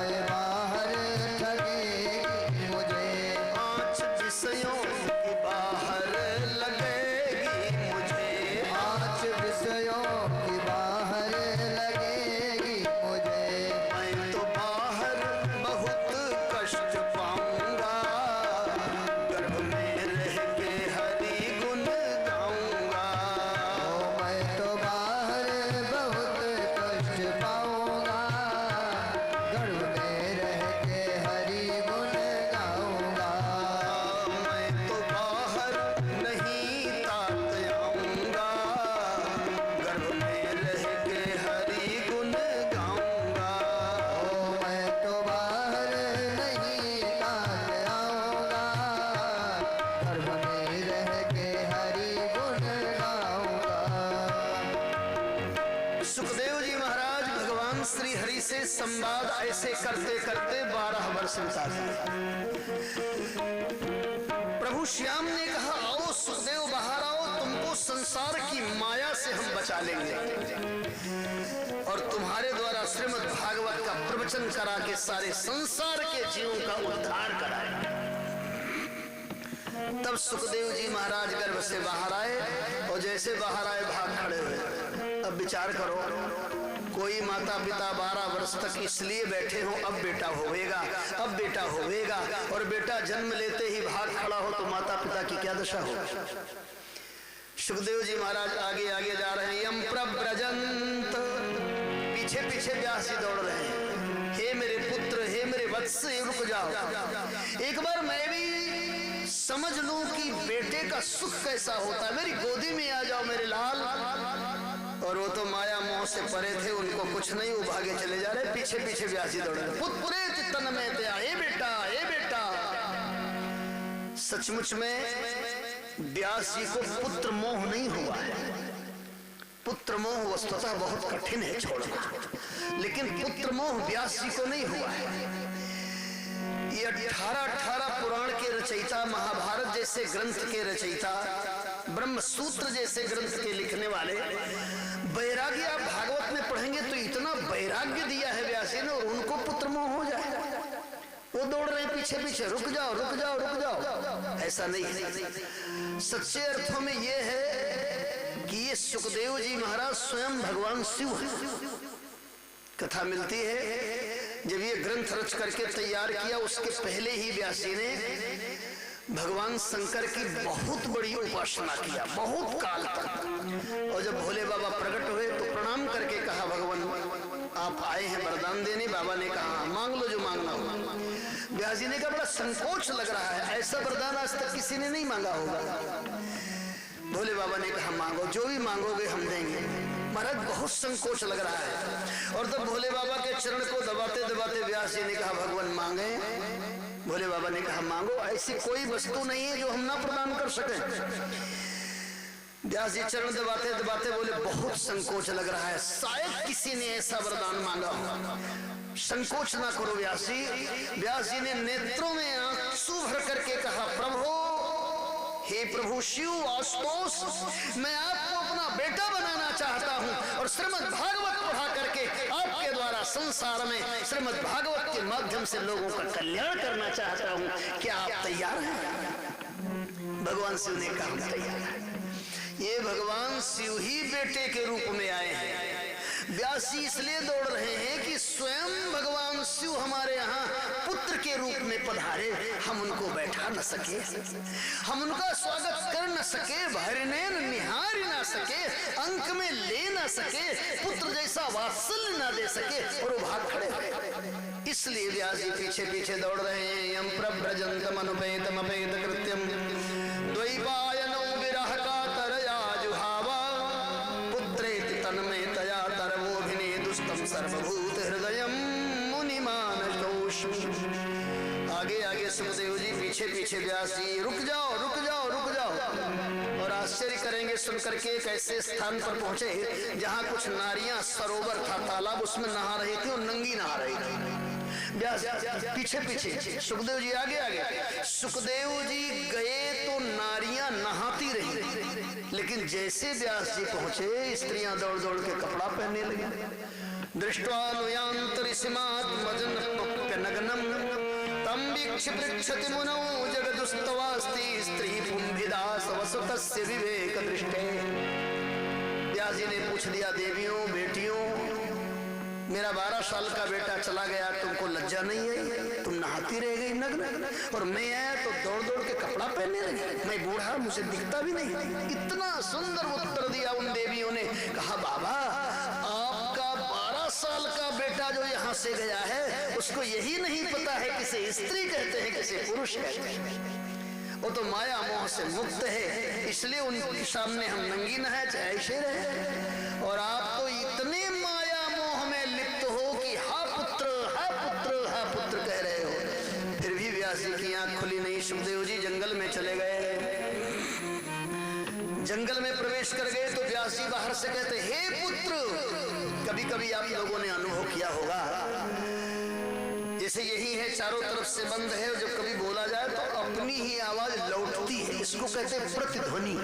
ये बाहर ठगेगी मुझे। 5 विषयों की बाहर लगेगी मुझे। 5 विषयों की बाहर लगेगी मुझे। मैं तो बाहर बहुत कष्ट पाऊंगा, गर्भ में रह के हरि गुण गाऊंगा। ओ मैं तो बाहर बहुत कष्ट पाऊंगा, गर्भ में रह के हरि गुण गाऊंगा। मैं तो बाहर नहीं ताक आऊंगा, गर्भ में रह के हरि गुण गाऊंगा। ओ मैं तो बाहर नहीं ताक आऊंगा, गर्भ में रह के हरि गुण गाऊंगा। सुखदेव जी महाराज भगवान श्री हरि से संवाद ऐसे करते करते 12 वर्ष बिता दिए। प्रभु श्याम ने कहा, आओ सुखदेव बाहर आओ, तुमको संसार की माया से हम बचा लेंगे और तुम्हारे द्वारा श्रीमद् भागवत का प्रवचन करा के सारे संसार के जीवों का उद्धार कराएंगे। तब सुखदेव जी महाराज गर्भ से बाहर आए और जैसे बाहर आए भाग खड़े हुए। अब विचार करो, कोई माता पिता 12 वर्ष तक इसलिए बैठे हो अब बेटा होवेगा, अब बेटा होवेगा, और बेटा जन्म लेते ही भाग खड़ा हो तो माता पिता की क्या दशा हो। सुखदेव जी महाराज आगे आगे जा रहे हैं। यम प्रव्रजंत, पीछे पीछे व्यास जी दौड़ रहे हैं। हे मेरे पुत्र, हे मेरे वत्स, रुक जाओ, एक बार मैं भी समझ लूं कि बेटे का सुख कैसा होता है। मेरी गोदी में आ जाओ मेरे लाल। और वो तो माया मोह से परे थे, उनको कुछ नहीं, वो भागे चले जा रहे। पीछे पीछे व्यास जी दौड़ रहे। पुत्रे चित्तन में ते, हे बेटा, हे बेटा। सचमुच में व्यास जी को पुत्र मोह नहीं हुआ है। पुत्र मोह वस्तुतः बहुत कठिन है छोड़ना, लेकिन पुत्र मोह व्यास जी को नहीं हुआ है। ये 18 पुराण के रचयिता, महाभारत जैसे ग्रंथ के रचयिता, ब्रह्म सूत्र जैसे ग्रंथ के लिखने वाले, वैराग्य आप भागवत में पढ़ेंगे तो इतना वैराग्य दिया है व्यास जी ने, और उनको पुत्र मोह हो जाए। वो दौड़ रहे हैं पीछे पीछे, रुक जाओ रुक जाओ रुक जाओ। ऐसा नहीं है। सच्चे अर्थों में ये है कि ये सुखदेव जी महाराज स्वयं भगवान शिव है। कथा मिलती है जब ये ग्रंथ रच करके तैयार किया, उसके पहले ही व्यास जी ने भगवान शंकर की बहुत बड़ी उपासना किया, बहुत काल तक। और जब भोले बाबा प्रकट हुए तो प्रणाम प्रणाम करके कहा भगवान आप आए हैं वरदान देने। बाबा ने कहा मांग लो जो मांगना हो। व्यास जी ने कहा बड़ा संकोच लग रहा है, ऐसा वरदान आज तक किसी ने नहीं मांगा होगा। भोले बाबा ने कहा मांगो, जो भी मांगोगे हम देंगे। महाराज बहुत संकोच लग रहा है। और तब भोले बाबा के चरण को दबाते दबाते व्यास जी ने कहा भगवान मांगे। भोले बाबा ने कहा मांगो, ऐसी कोई वस्तु नहीं है जो हम ना प्रदान कर सकें। व्यास जी चरण दबाते दबाते बोले बहुत संकोच लग रहा है, शायद किसी ने ऐसा वरदान मांगा हो। संकोच ना करो व्यास जी। व्यास जी ने नेत्रों में आंसू भर करके कहा प्रभु, हे प्रभु शिव आशुतोष, मैं आपको अपना बेटा बनाना चाहता हूँ और श्रीमद् भागवत पढ़ा करके आपके द्वारा संसार में श्रीमद् भागवत के माध्यम से लोगों का कल्याण करना चाहता हूँ। क्या आप तैयार हैं? भगवान शिव ने कहा तैयार है। ये भगवान शिव ही बेटे के रूप में आए हैं। व्यास जी इसलिए दौड़ रहे हैं कि स्वयं भगवान शिव हमारे यहाँ पुत्र के रूप में पधारे, हम उनको बैठा न सके, हम उनका स्वागत कर न सके, भरनेन निहार न सके, अंक में ले न सके, पुत्र जैसा वात्सल्य न दे सके, और वो भाग खड़े। इसलिए व्यास जी पीछे पीछे दौड़ रहे हैं। यम प्रव्रजंतम अनुपेतम अपेत कृत्यम द्वैपायनो विरह का तरया जुहावा पुत्रेति तन्मे तया तरवोभिने दुष्टम सर्वभूत हृदयम मुनिमानतोष। आगे आगे सुखदेव जी, पीछे पीछे व्यास जी। रुक जाओ रुक जाओ रुक जाओ। और आश्चर्य करेंगे सुन करके एक ऐसे स्थान पर पहुंचे जहां कुछ नारियां, सरोवर था, तालाब, उसमें नहा रही थी और नंगी नहा रही थी। व्यास पीछे पीछे, सुखदेव जी आगे आगे। सुखदेव जी गए तो नारियां नहाती रही, लेकिन जैसे व्यास जी पहुंचे स्त्रियां दौड़ दौड़ के कपड़ा पहनने लगी। दृष्ट्वा नगनम तम वीक्ष्य पृच्छति मुनौ जगदुस्तवास्ति स्त्री पुंभिदा सवसुतस्य विवेक दृष्टे। व्यास जी ने पूछ दिया देवियों बेटियों, मेरा 12 साल का बेटा चला गया, तुमको लज्जा नहीं है? तुम नहाती रह गई नग्न, और मैं आया तो दौड़ दौड़ के कपड़ा पहनने लगी। मैं बूढ़ा, मुझे दिखता भी नहीं। इतना सुंदर उत्तर दिया उन देवियों ने। कहा बाबा, आपका 12 साल का बेटा जो यहाँ से गया है उसको यही नहीं पता है किसे स्त्री कहते हैं किसे पुरुष कहते हैं। वो तो माया मोह से मुक्त है, इसलिए उनके सामने हम नंगी नहाए चाहे ऐसे रहे। और आप तो इतने माया मोह में लिप्त हो कि हा पुत्र हा पुत्र हा पुत्र कह रहे हो। फिर भी व्यास जी की आंख खुली नहीं। सुखदेव जी जंगल में चले गए। जंगल में प्रवेश कर गए तो व्यास जी बाहर से कहते हे पुत्र। कभी कभी आप लोगों ने अनुभव किया होगा, जैसे यही है चारों तरफ से बंद है, जब कभी बोला जाए तो अपनी ही आवाज लौटती है, इसको कहते हैं प्रतिध्वनि।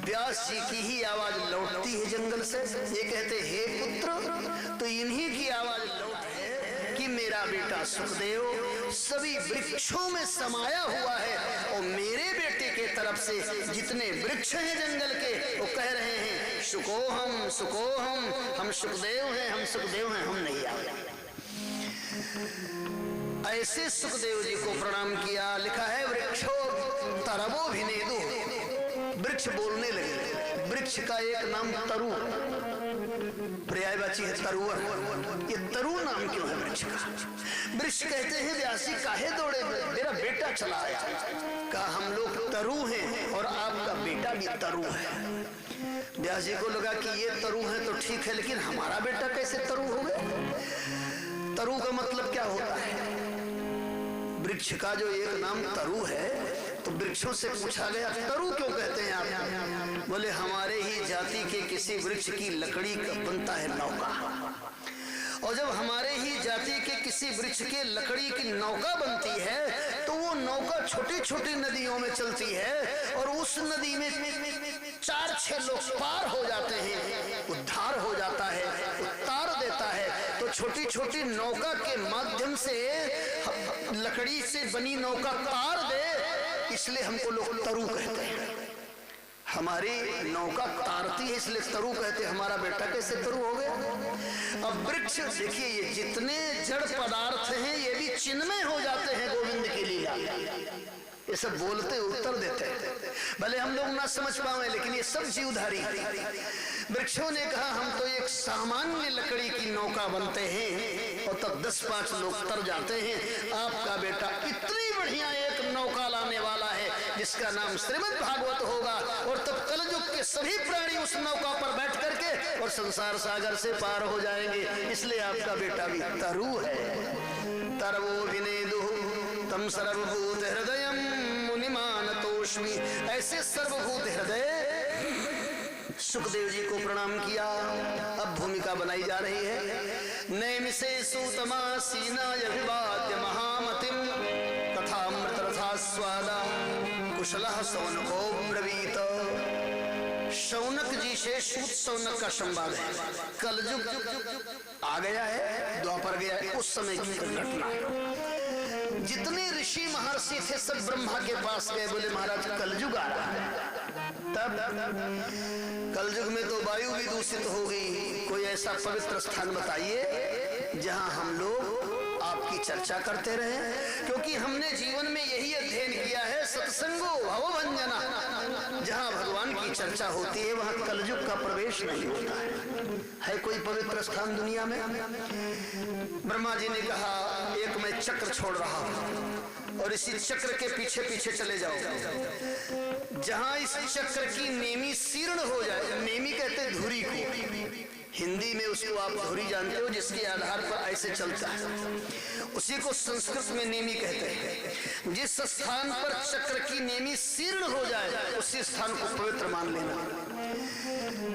व्यास जी की ही आवाज लौटती है जंगल से। ये कहते हे पुत्र, तो इन्हीं की आवाज लौट है कि मेरा बेटा सुखदेव सभी वृक्षों में समाया हुआ है, और मेरे बेटे के तरफ से जितने वृक्ष हैं जंगल के वो कह रहे हैं सुकोहम सुकोहम, हम सुखदेव हैं, हम सुखदेव हैं, हम नहीं आए। ऐसे सुखदेव जी को प्रणाम किया। लिखा है वृक्षो तरवो भिनेदु, वृक्ष बोलने लगे। वृक्ष का एक नाम तरु, पर्यायवाची है तरुआ। ये तरु नाम क्यों है वृक्ष का? वृक्ष कहते हैं व्यास जी काहे दौड़े, मेरा बेटा चला आया। कहा हम लोग तरु हैं और आपका बेटा भी तरु है। व्यास जी को लगा कि ये तरु है तो ठीक है, लेकिन हमारा बेटा कैसे तरु हो गया? तरु का मतलब क्या होता है? वृक्ष का जो एक नाम तरु है, तो वृक्षों से पूछा गया तरु क्यों कहते हैं आप? बोले हमारे ही जाति के किसी वृक्ष की लकड़ी का बनता है नौका, और जब हमारे ही जाति के किसी वृक्ष के लकड़ी की नौका बनती है तो वो नौका छोटी छोटी नदियों में चलती है, और उस नदी में 4-6 लोग पार हो जाते हैं, उद्धार हो जाता है, उतार देता है। तो छोटी छोटी नौका के माध्यम से लकड़ी से बनी नौका तार दे, इसलिए हमको लोग तरु कहते हैं। हमारी नौका तारती है इसलिए तरु कहते हैं। हमारा बेटा कैसे तरु हो गया? अब वृक्ष देखिए, ये जितने जड़ पदार्थ हैं ये भी चिन्मय हो जाते हैं गोविंद की लीला। ये सब बोलते उत्तर देते हैं, भले हम लोग ना समझ पाए, लेकिन ये सब जीवधारी है। वृक्षों ने कहा हम तो एक सामान्य लकड़ी की नौका बनते हैं और तब 10-5 लोग तर जाते हैं, आपका बेटा इतनी बढ़िया एक नौका लाने वाला है जिसका नाम श्रीमद् भागवत होगा, और तब कलयुग के सभी प्राणी उस नौका पर बैठ करके और संसार सागर से पार हो जाएंगे। इसलिए आपका बेटा भी तरु है। तरवो विनेदु तम सर्वभूत हृदयम मुनिमानतोष्मि। ऐसे सर्वभूत हृदय सुखदेव जी को प्रणाम किया। अब भूमिका बनाई जा रही है। नैमिषे सूतमासीनाय विवाद्य महामतिम कथामृत रथास्वादा कुशलः शौनको ब्रवीत। शौनक जी से सूत शौनक का संवाद है। कलयुग आ गया है, द्वापर गया है, उस समय की घटना है। जितने ऋषि महर्षि थे सब ब्रह्मा के पास गए, बोले महाराज कलयुग आ रहा है। तब कलयुग में तो वायु भी दूषित हो गई, कोई ऐसा पवित्र स्थान बताइए जहां हम लोग आपकी चर्चा करते रहे, क्योंकि हमने जीवन में यही अध्ययन किया है, सत्संगो भवभंजना। जहां भगवान की चर्चा होती है वहां कलयुग का प्रवेश नहीं होता है कोई पवित्र स्थान दुनिया में? ब्रह्मा जी ने कहा एक मैं चक्र छोड़ रहा हूं और इसी चक्र के पीछे पीछे चले जाओ। जहां इस चक्र की नेमी शीर्ण हो जाए, नेमी कहते धुरी को, हिंदी में उसको आप धुरी जानते हो, जिसके आधार पर ऐसे चलता है, उसी को संस्कृत में नेमी कहते हैं। जिस स्थान पर चक्र की नेमी शीर्ण हो जाए उसी स्थान को पवित्र मान लेना।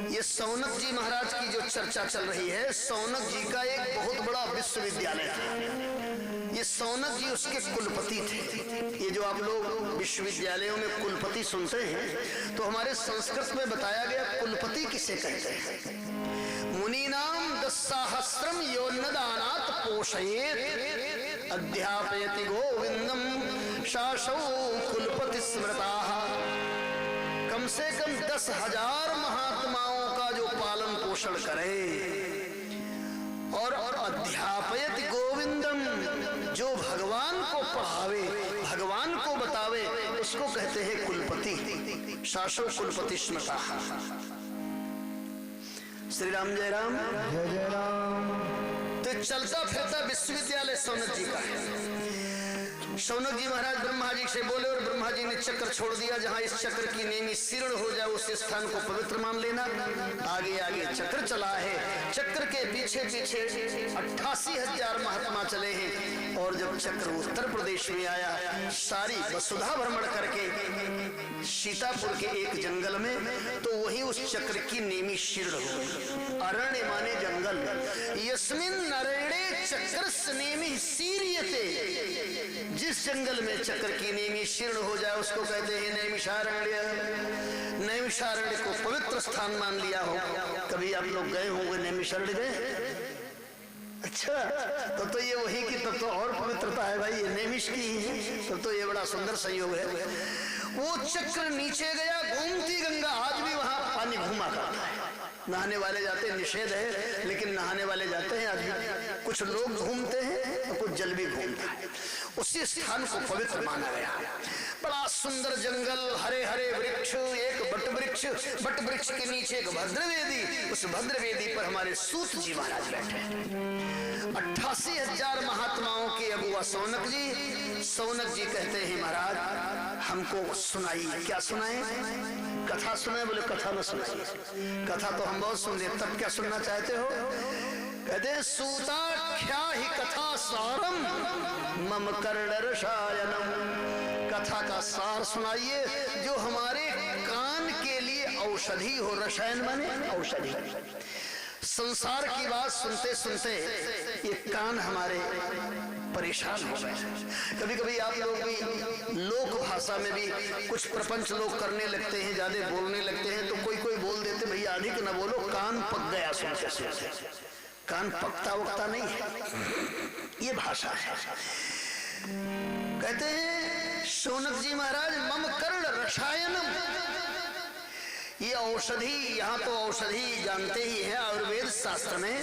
ये शौनक जी महाराज की जो चर्चा चल रही है, शौनक जी का एक बहुत बड़ा विश्वविद्यालय था। ये शौनक जी उसके कुलपति थे। ये जो आप लोग विश्वविद्यालयों में कुलपति सुनते हैं, तो हमारे संस्कृत में बताया गया कुलपति किसे कहते हैं। मुनीनाम 10,000 योन्नदानात् पोषयेत् अध्यापयति गोविंदम शासौ कुलपति स्मृताः। कम से कम 10,000 महात्माओं का जो पालन पोषण करे और अध्यापयति गोविंदम, जो भगवान को पढ़ावे, भगवान को बतावे, उसको कहते हैं कुलपति। शासौ कुलपति स्मृताः। श्री राम जय राम जय जय राम। तो चलता फिरता विश्वविद्यालय शौनक जी का है। शौनक जी महाराज ब्रह्मा जी से बोले और ब्रह्मा जी ने चक्र छोड़ दिया। जहां इस चक्र की नेमी शीर्ण हो जाए उस स्थान को पवित्र मान लेना। आगे आगे चक्र चला है, चक्र के पीछे पीछे 88,000 महात्मा चले हैं। और जब चक्र उत्तर प्रदेश में आया, सारी वसुधा भ्रमण करके सीतापुर के एक जंगल में, तो वही उस चक्र की नेमी शीर्ण हो। अरण्य माने जंगल। यस्मिन नरणे चक्र नेमी शीर्यते। जिस जंगल में चक्र की नेमी शीर्ण हो जाए उसको कहते हैं नैमिषारण्य। नैमिषारण्य को पवित्र स्थान मान लिया हो। कभी आप लोग गए होंगे नैमिषारण्य? गए? अच्छा, तो ये वही की तब तो और पवित्रता है भाई, ये नैमिष की है। तो ये बड़ा सुंदर संयोग है। वो चक्र नीचे गया, घूमती गंगा आज भी वहां पानी घूमा करता है। नहाने वाले जाते हैं, निषेध है, लेकिन नहाने वाले जाते हैं। आज भी कुछ लोग घूमते हैं और कुछ जल भी घूमता है। उसी स्थान को पवित्र माना गया। बड़ा सुंदर जंगल, हरे हरे वृक्ष, एक बट वृक्ष, बट वृक्ष के नीचे एक भद्रवेदी। उस भद्रवेदी पर हमारे सूत जी महाराज बैठे। 88,000 महात्माओं के अगुआ शौनक जी। शौनक जी कहते हैं महाराज हमको सुनाइए। क्या सुनाए? कथा सुनाए? बोले कथा न सुनाइए, कथा तो हम बहुत सुन लिए, तब क्या सुनना चाहते हो? कहते हैं सूताख्या ही कथा सारम मम कर्ण रसायनम। कथा का सार सुनाइए जो हमारे कान के लिए औषधि हो। रसायन माने औषधि। संसार की बात सुनते सुनते ये कान हमारे परेशान हो गए। कभी कभी आप लोग भी लोक भाषा में भी कुछ प्रपंच लोग करने लगते हैं, ज्यादा बोलने लगते हैं, तो कोई कोई बोल देते भैया अधिक न बोलो, कान पक गया सुनते सुनते। कान पकता वकता नहीं है, ये भाषा है। कहते हैं शौनक जी महाराज मम कर्ण रसायनम। ये औषधि, यहाँ तो औषधि जानते ही है, आयुर्वेद शास्त्र में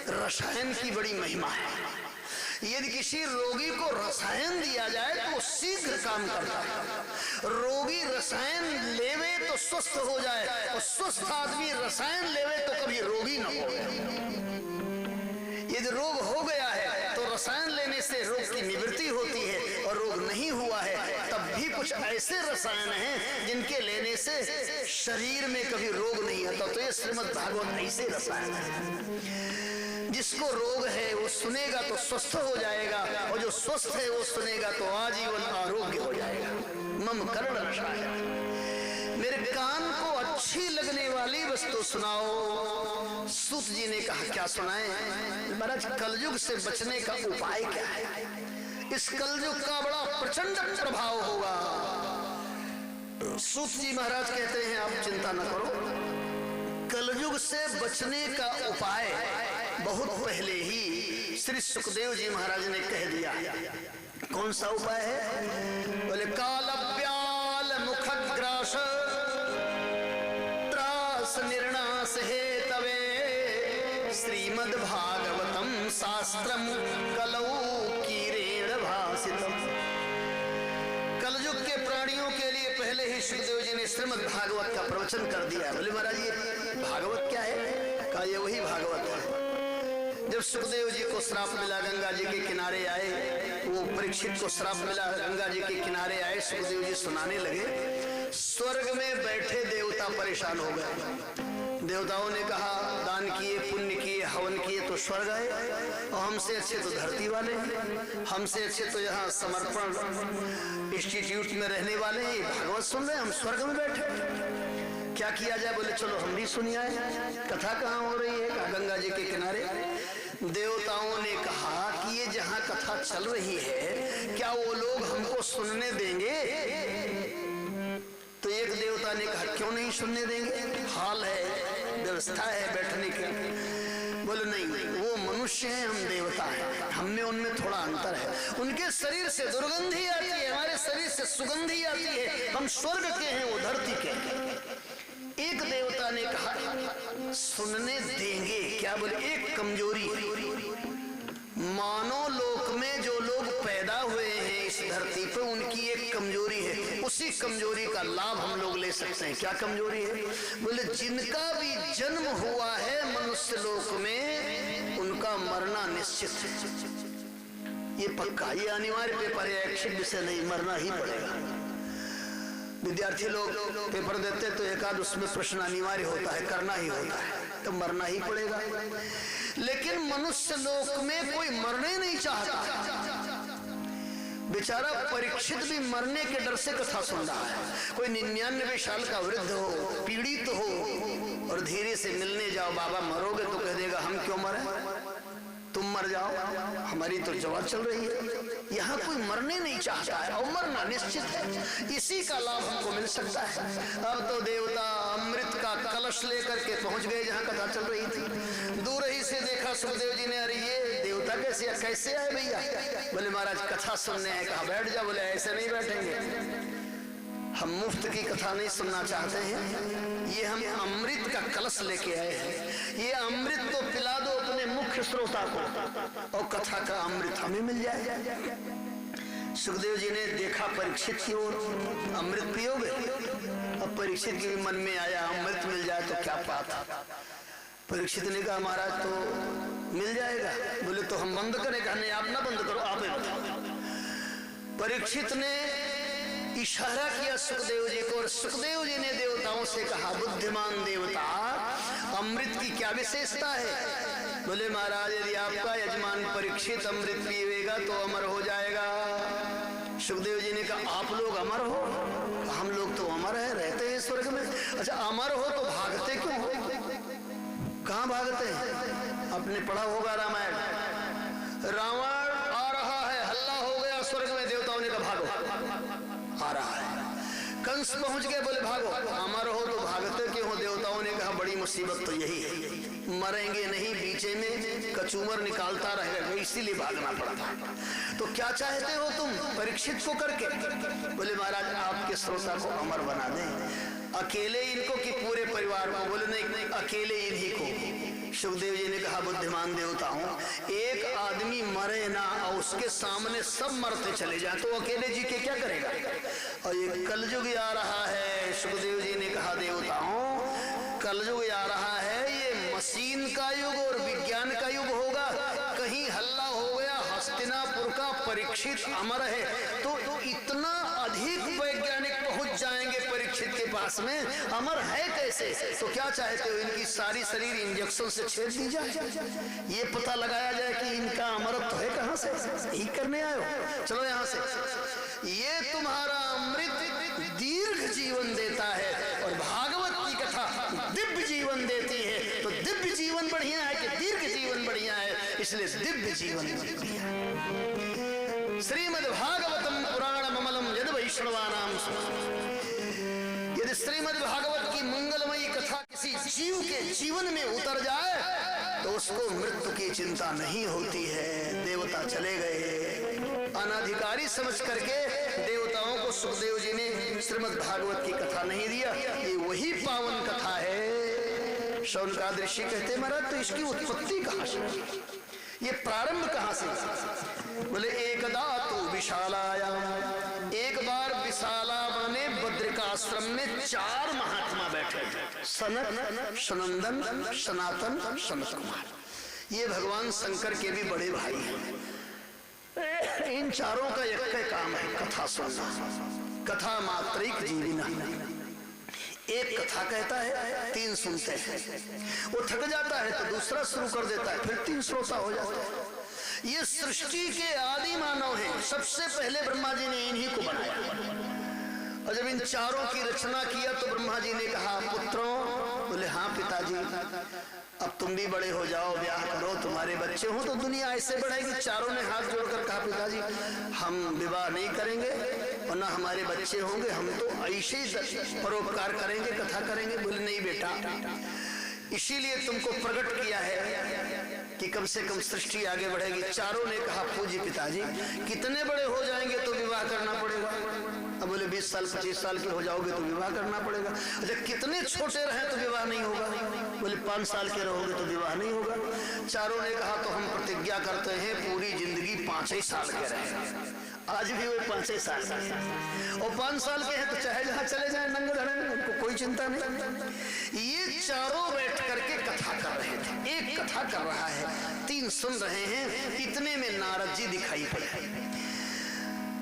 रसायन की बड़ी महिमा है। यदि किसी रोगी को रसायन दिया जाए तो शीघ्र काम करता है। रोगी रसायन लेवे तो स्वस्थ हो जाए, और स्वस्थ आदमी रसायन लेवे तो कभी रोगी न हो। यदि रोग हो गया है तो रसायन लेने से रोग की निवृत्ति होती है, और रोग नहीं हुआ है तब भी कुछ ऐसे रसायन हैं जिनके लेने से शरीर में कभी रोग नहीं आता। तो ये श्रीमद् भागवत ऐसे रसायन है। जिसको रोग है वो सुनेगा तो स्वस्थ हो जाएगा, और जो स्वस्थ है वो सुनेगा तो आजीवन आरोग्य हो जाएगा। मम कर्ण रसायन, मेरे कान को अच्छी लगने वाली वस्तु सुनाओ। सूत जी ने कहा क्या सुनाए? महाराज कलयुग से बचने का उपाय क्या है? इस कलयुग का बड़ा प्रचंड प्रभाव होगा। सूत जी महाराज कहते हैं आप चिंता न करो, कलयुग से बचने का उपाय बहुत पहले ही श्री सुखदेव जी महाराज ने कह दिया। कौन सा उपाय है? बोले कालव्याल मुखग्रास त्रास निर्णास हेतवे श्रीमद् भागवतम शास्त्रम कलौ कीरेण भासितम। कलयुग के प्राणियों के लिए पहले ही सुखदेव जी ने श्रीमद् भागवत का प्रवचन कर दिया। बोले महाराज ये भागवत क्या है? कहा ये वही भागवत है। जब सुखदेव जी को श्राप मिला, गंगा जी के किनारे आए, वो परीक्षित को श्राप मिला, गंगा जी के किनारे आए, सुखदेव जी सुनाने लगे। स्वर्ग में बैठे देवता परेशान हो गए। देवताओं ने कहा दान किए, पुण्य किए, हवन किए तो स्वर्ग आए, और हमसे अच्छे तो धरती वाले, हमसे अच्छे तो यहाँ समर्पण इंस्टीट्यूट में रहने वाले हैं, भागवत सुन रहे हैं, हम स्वर्ग में बैठे, क्या किया जाए? बोले चलो हम भी सुनिए। कथा कहाँ हो रही है? गंगा जी के किनारे। देवताओं ने कहा कि ये जहाँ कथा चल रही है क्या वो लोग हमको सुनने देंगे? तो एक देवता ने कहा क्यों नहीं सुनने देंगे, हाल है, व्यवस्था है बैठने की। बोले नहीं, वो मनुष्य हैं, हम देवता हैं, हमने उनमें थोड़ा अंतर है। उनके शरीर से दुर्गंधी आती है, हमारे शरीर से सुगंधी आती है, हम स्वर्ग के हैं, वो धरती के हैं। एक देवता ने कहा सुनने देंगे क्या? बोले एक कमजोरी, मानव लोक में जो लोग पैदा हुए हैं इस धरती पर उनकी एक कमजोरी है, उसी कमजोरी का लाभ हम लोग ले सकते हैं। क्या कमजोरी है? बोले जिनका भी जन्म हुआ है मनुष्य लोक में उनका मरना निश्चित है। ये पक्का, ये अनिवार्य पेपर है, ऐच्छिक विषय नहीं, मरना ही पड़ेगा। विद्यार्थी लोग पेपर देते तो एक आध उसमें प्रश्न अनिवार्य होता है, करना ही होता है, तो मरना ही पड़ेगा। लेकिन मनुष्य लोक में कोई मरने नहीं चाहता। बेचारा परीक्षित भी मरने के डर से कथा सुन रहा है। कोई 99 साल का वृद्ध हो, पीड़ित हो, और धीरे से मिलने जाओ, बाबा मरोगे, तो कह देगा हम क्यों मरे, तुम मर जाओ, हमारी तो जवाब चल रही है। यहाँ कोई मरने नहीं चाहता है, और मरना निश्चित है, इसी का लाभ हमको मिल सकता है। अब तो देवता अमृत का कलश लेकर के पहुंच गए जहाँ कथा चल रही थी। दूर ही से देखा सुखदेव जी ने, अरे ये देवता कैसे आए भैया? बोले महाराज कथा सुनने हैं। कहा बैठ जा। बोले ऐसे नहीं बैठेंगे, हम मुफ्त की कथा नहीं सुनना चाहते हैं, ये हम अमृत का कलश लेके आए हैं। ये अमृत तो पिला दो अपने मुख्य श्रोता को, और कथा का अमृत हमें मिल जाए। सुखदेव जी ने देखा परीक्षित की ओर, अमृत पियोगे? अब परीक्षित के भी मन में आया अमृत मिल जाए तो क्या बात। परीक्षित ने कहा महाराज तो मिल जाएगा। बोले तो हम बंद करें? कहा नहीं, आप ना बंद करो, आप ही बताओ। परीक्षित ने इशारा किया सुखदेव जी को, और सुखदेव जी ने देवताओं से कहा बुद्धिमान देवता अमृत की क्या विशेषता है? बोले महाराज यदि आपका यजमान परीक्षित अमृत पीवेगा तो अमर हो जाएगा। सुखदेव जी ने कहा आप लोग अमर हो? हम लोग तो अमर है, रहते हैं स्वर्ग में। अच्छा अमर हो तो भागते क्यों हो? कहाँ भागते हैं? आपने पढ़ा होगा रामायण, रावण आ रहा है, हल्ला हो गया स्वर्ग में, देवताओं ने कहा भागो, आ रहा है। कंस पहुंच गए, बोले भागो। अमर हो तो भागते क्यों हो? देवताओं ने कहा बड़ी मुसीबत तो यही है, मरेंगे नहीं, बीचे में कचूमर निकालता रहेगा, इसीलिए भागना पड़ता। तो क्या चाहते हो तुम परीक्षित को करके? बोले महाराज आपके श्रोता को अमर बना दें। अकेले इनको कि पूरे परिवार को? बोले नहीं नहीं, अकेले इन्हीं को। सुखदेव जी ने कहा बुद्धिमान देवताओं, एक आदमी मरे ना और उसके सामने सब मरते चले जाए तो अकेले जी के क्या करेगा। और ये कलयुग आ रहा है, सुखदेव जी ने कहा देवताओं कलयुग आ रहा है, ये मशीन का युग और विज्ञान का युग होगा। कहीं हल्ला हो गया हस्तिनापुर का परीक्षित अमर है तो इतना अधिक वैज्ञानिक पहुंच जाएंगे परीक्षित के पास में, अमर है कैसे। तो क्या चाहते हो इनकी सारी शरीर इंजेक्शन से छेद दी जाए, ये पता लगाया जाए कि इनका अमरत्व है कहां से, यही करने आए हो। चलो यहां से, ये तुम्हारा अमृत दीर्घ जीवन देता है और भागवत की कथा दिव्य जीवन देती है। तो दिव्य जीवन बढ़िया है कि दीर्घ जीवन बढ़िया है, इसलिए दिव्य जीवन बढ़िया है। श्रीमद् भागवतम पुराणम अमलम यद वैष्णवानाम। यदि श्रीमद् भागवत की मंगलमयी कथा किसी जीव के जीवन में उतर जाए तो उसको मृत्यु की चिंता नहीं होती है। देवता चले गए, अनाधिकारी समझ करके देवताओं को सुखदेव जी ने श्रीमद् भागवत की कथा नहीं दिया। ये वही पावन कथा है। शौनकाद ऋषि कहते महाराज तो इसकी उत्पत्ति कहां से, ये प्रारंभ कहां से। बोले एकदा तो विशालाया, एक बार विशाला माने बद्रिकाश्रम में 4 महात्मा बैठे थे, सनक, सनंदन, सनातन, सनत कुमार। ये भगवान शंकर के भी बड़े भाई हैं। इन चारों का एक काम है कथा सुनना, कथा मात्रिक जीविना। एक कथा कहता है 3 सुनते हैं, वो थक जाता है तो दूसरा शुरू कर देता है, फिर 3 श्रोता हो जाता है। ये सृष्टि के आदि मानव हैं, सबसे पहले ब्रह्मा जी ने इन्हीं को बनाया। और जब इन चारों की रचना किया तो ब्रह्मा जी ने कहा पुत्रों, बोले हाँ पिताजी, अब तुम भी बड़े हो जाओ, ब्याह करो, तुम्हारे बच्चे हो तो दुनिया ऐसे बढ़ेगी। चारों ने हाथ जोड़कर कहा पिताजी हम विवाह नहीं करेंगे और ना हमारे बच्चे होंगे, हम तो ऐसे ही परोपकार करेंगे, कथा करेंगे। बोले नहीं बेटा, इसीलिए तुमको प्रकट किया है कि कम से कम सृष्टि आगे बढ़ेगी। चारों ने कहा पूज्य पिताजी कितने बड़े हो जाएंगे तो विवाह करना पड़ेगा। अब बोले 20 साल 25 साल के हो जाओगे तो विवाह करना पड़ेगा। अच्छा कितने छोटे रहे तो विवाह नहीं होगा। बोले 5 साल के रहोगे तो विवाह नहीं होगा। चारों ने कहा तो हम प्रतिज्ञा करते हैं पूरी जिंदगी 5 ही साल के रहे। आज भी वो 5 ही साल के और 5 साल के हैं तो चाहे जहां चले जाए नंगे धड़े, उनको कोई चिंता नहीं। ये चारों बैठ करके कथा कर रहे थे, एक कथा कर रहा है, 3 सुन रहे हैं। इतने में नारद जी दिखाई पड़े।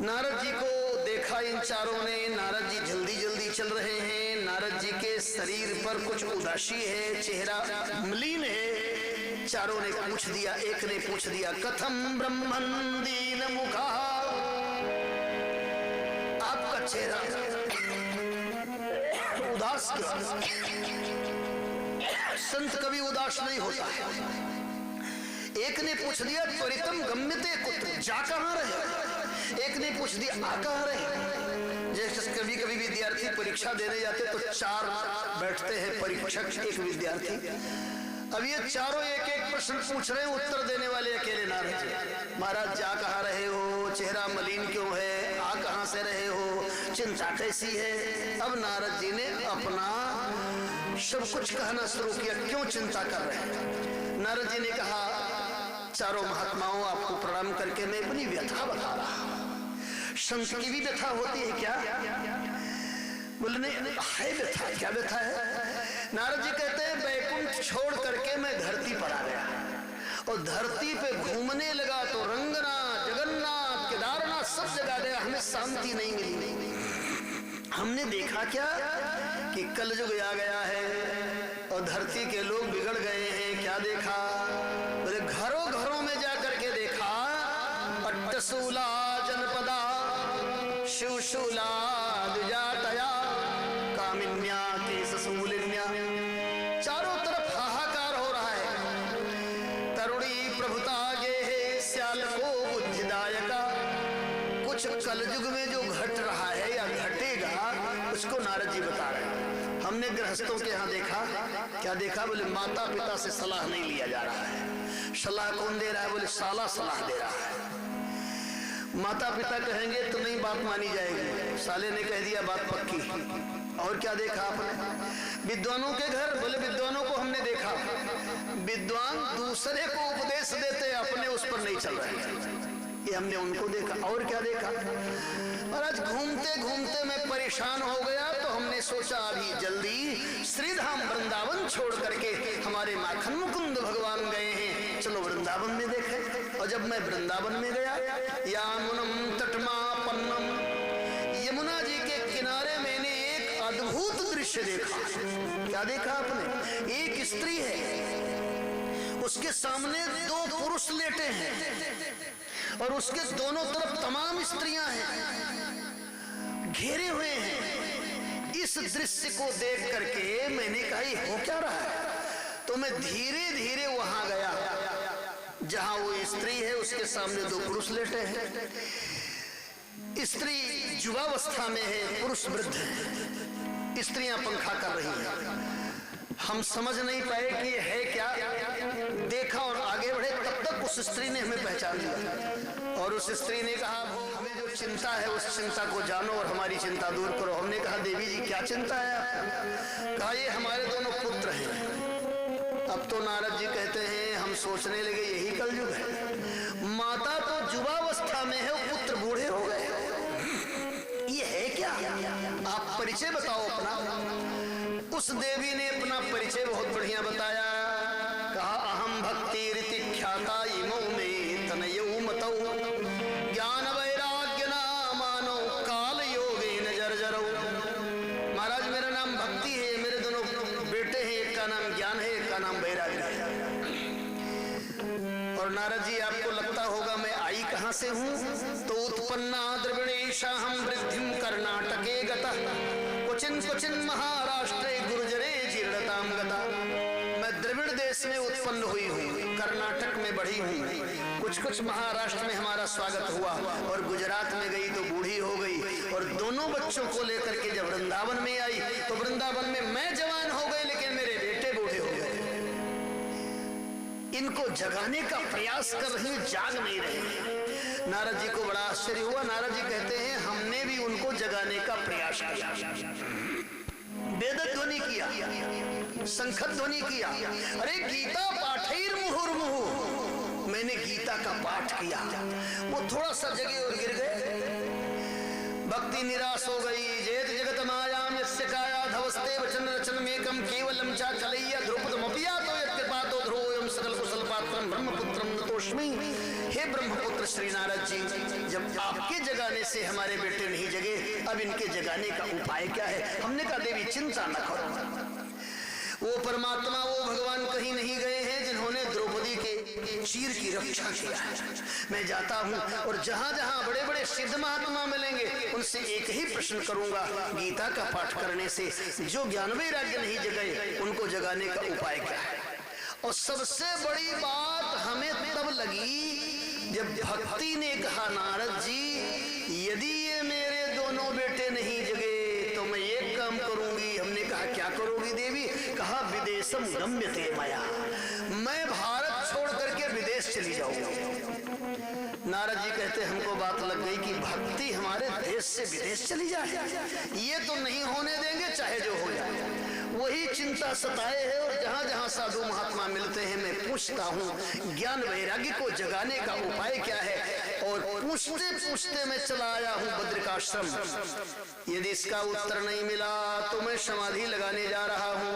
नारद जी को देखा इन चारों ने। नारद जी जल्दी जल्दी चल रहे हैं। नारद जी के शरीर पर कुछ उदासी है, चेहरा मलिन है। चारों ने पूछ दिया, एक ने पूछ दिया कथम ब्रह्मन दीन मुखा, आपका चेहरा उदास क्यों। संत कभी उदास नहीं होता है। एक ने पूछ दिया त्वरितम गम्यते कुत्र, जा कहां रहे। एक ने पूछ दिया आ कहां रहे। जैसे कभी कभी विद्यार्थी परीक्षा देने जाते तो 4 बैठते हैं परीक्षक, एक विद्यार्थी। अब ये चारों एक एक प्रश्न पूछ रहे हैं, उत्तर देने वाले अकेले नारद जी। महाराज जा कहां रहे हो, चेहरा मलिन क्यों है, आ कहां से रहे हो, चिंता कैसी है। अब नारद जी ने अपना सब कुछ कहना शुरू किया, क्यों चिंता कर रहे हैं। नारद जी ने कहा चारों महात्माओं आपको प्रणाम करके मैं अपनी व्यथा बता रहा हूं। संत की भी व्यथा होती है क्या। बोले है व्यथा, क्या व्यथा है। नारद जी कहते हैं बैकुंठ छोड़ करके मैं धरती पर आ गया और धरती पे घूमने लगा तो रंगनाथ, जगन्नाथ, केदारनाथ सब जगह गया, हमें शांति नहीं मिली। हमने देखा क्या कि कलयुग आ गया है और धरती के लोग बिगड़ गए हैं। क्या देखा। बोले घरों घरों में जाकर के देखा अट्टसूला जनपदा शिवशूला द्विजातया कामिन्या केशशूलिन्या, चारों तरफ हाहाकार हो रहा है। तरुणी प्रभुता गे श्याल को बुद्धिदायका। कुछ कलयुग में जो घट रहा है या घटेगा उसको नारद जी बता रहे हैं। हमने गृहस्थों के यहाँ देखा, क्या देखा। बोले माता पिता से सलाह नहीं लिया जा रहा है। सलाह कौन दे रहा है। बोले साला सलाह दे रहा है। माता पिता कहेंगे तो नहीं बात मानी जाएगी, साले ने कह दिया बात पक्की। और क्या देखा आपने। विद्वानों के घर। बोले विद्वानों को हमने देखा, विद्वान दूसरे को उपदेश देते, अपने उस पर नहीं चल रहे हैं। ये हमने उनको देखा। और क्या देखा महाराज, घूमते घूमते मैं परेशान हो गया, तो हमने सोचा अभी जल्दी श्रीधाम वृंदावन छोड़ करके हमारे माखन मुकुंद भगवान गए हैं, चलो वृंदावन में देखें। और जब मैं वृंदावन में गया, यामुनम तटमापन्नम, यमुना जी के किनारे मैंने एक अद्भुत दृश्य देखा। क्या देखा आपने? एक स्त्री है, उसके सामने दो पुरुष लेटे हैं और उसके दोनों तरफ तमाम स्त्रियां हैं, घेरे हुए हैं। इस दृश्य को देख करके मैंने कहा ये हो क्या रहा है? तो मैं धीरे धीरे वहां गया जहां वो स्त्री है, उसके सामने दो पुरुष लेटे हैं। स्त्री युवावस्था में है, पुरुष वृद्ध है। स्त्रियां पंखा कर रही हैं। हम समझ नहीं पाए कि ये है क्या। देखा और आगे बढ़े, तब तक उस स्त्री ने हमें पहचान लिया और उस स्त्री ने कहा हमें जो चिंता है उस चिंता को जानो और हमारी चिंता दूर करो। हमने कहा देवी जी क्या चिंता है आपको? कहा ये हमारे दोनों पुत्र हैं। अब तो नारद जी कहते हैं हम सोचने लगे यही कलयुग है। माता तो युवावस्था में है, पुत्र बूढ़े हो गए, ये है क्या? आप परिचय बताओ अपना। उस देवी ने अपना परिचय बहुत बढ़िया बताया। कहा अहम भक्ति रीति ख्याता इमो में तनयौ मतौ ज्ञान वैराग्य नामानो काल योगे न जर्जरौ। महाराज मेरा नाम भक्ति है, मेरे दोनों बेटे हैं, एक का नाम ज्ञान है, एक का नाम वैराग्य है। और नारद जी आपको लगता होगा मैं आई कहां से हूं? तो उत्पन्ना द्रविणेशा हम वृद्धिम कर्नाटके गता क्वचिन क्वचिन महाराष्ट्रे गुर्जरे जीर्णताम गता। मैं द्रविड़ देश में उत्पन्न हुई हूँ, कर्नाटक में बढ़ी हूँ, कुछ कुछ महाराष्ट्र में हमारा स्वागत हुआ और गुजरात में गई तो बूढ़ी हो गई। और दोनों बच्चों को लेकर के जब वृंदावन में आई तो वृंदावन में मैं जवान हो गई लेकिन मेरे बेटे बूढ़े हो गए। इनको जगाने का प्रयास कर रही, जाग नहीं रहे। नारद जी को बड़ा आश्चर्य हुआ। नारद जी कहते हैं हमने भी उनको जगाने का प्रयास किया, वेद ध्वनि किया, शंख ध्वनि किया। अरे गीता पाठैर मुहुर्मुहु, मैंने गीता का पाठ किया। वो थोड़ा सा जगे और गिर गए। भक्ति निराश हो गई। जेत जगत मायाम यस्य काया धवस्ते वचन रचन मेकम केवलम चा कलैया ध्रुपद मपिया तो यत्कृपातो ध्रुवयम सकल कुशल पात्रम ब्रह्मपुत्रम नतोष्मि। हे ब्रह्मपुत्र श्री नारद जी, जब आपके जगाने से हमारे बेटे नहीं जगे, अब इनके जगाने का उपाय क्या है? हमने कहा देवी चिंता न करो, वो परमात्मा वो भगवान कहीं नहीं गए हैं जिन्होंने द्रौपदी के चीर की रक्षा किया है। मैं जाता हूँ और जहां जहां बड़े बड़े सिद्ध महात्मा मिलेंगे उनसे एक ही प्रश्न करूंगा, गीता का पाठ करने से जो ज्ञान वैराग्य नहीं जगाए उनको जगाने का उपाय क्या है? और सबसे बड़ी बात हमें तब लगी जब भक्ति ने कहा नारद जी यदि ये मेरे दोनों बेटे नहीं जगे तो मैं एक काम करूंगी। हमने कहा क्या करोगी देवी? कहा विदेशम गम्यते मया, मैं भारत छोड़ करके विदेश चली जाऊंगी। नारद जी कहते हमको बात लग गई कि भक्ति हमारे देश से विदेश चली जाए, ये तो नहीं होने देंगे चाहे जो हो जाए। वही चिंता सताए है और जहां जहां साधु महात्मा मिलते हैं मैं पूछता हूँ ज्ञान वैराग्य को जगाने का उपाय क्या है। और पूछते पूछते मैं चला आया हूँ बद्रिकाश्रम। यदि इसका उत्तर नहीं मिला तो मैं समाधि लगाने जा रहा हूँ।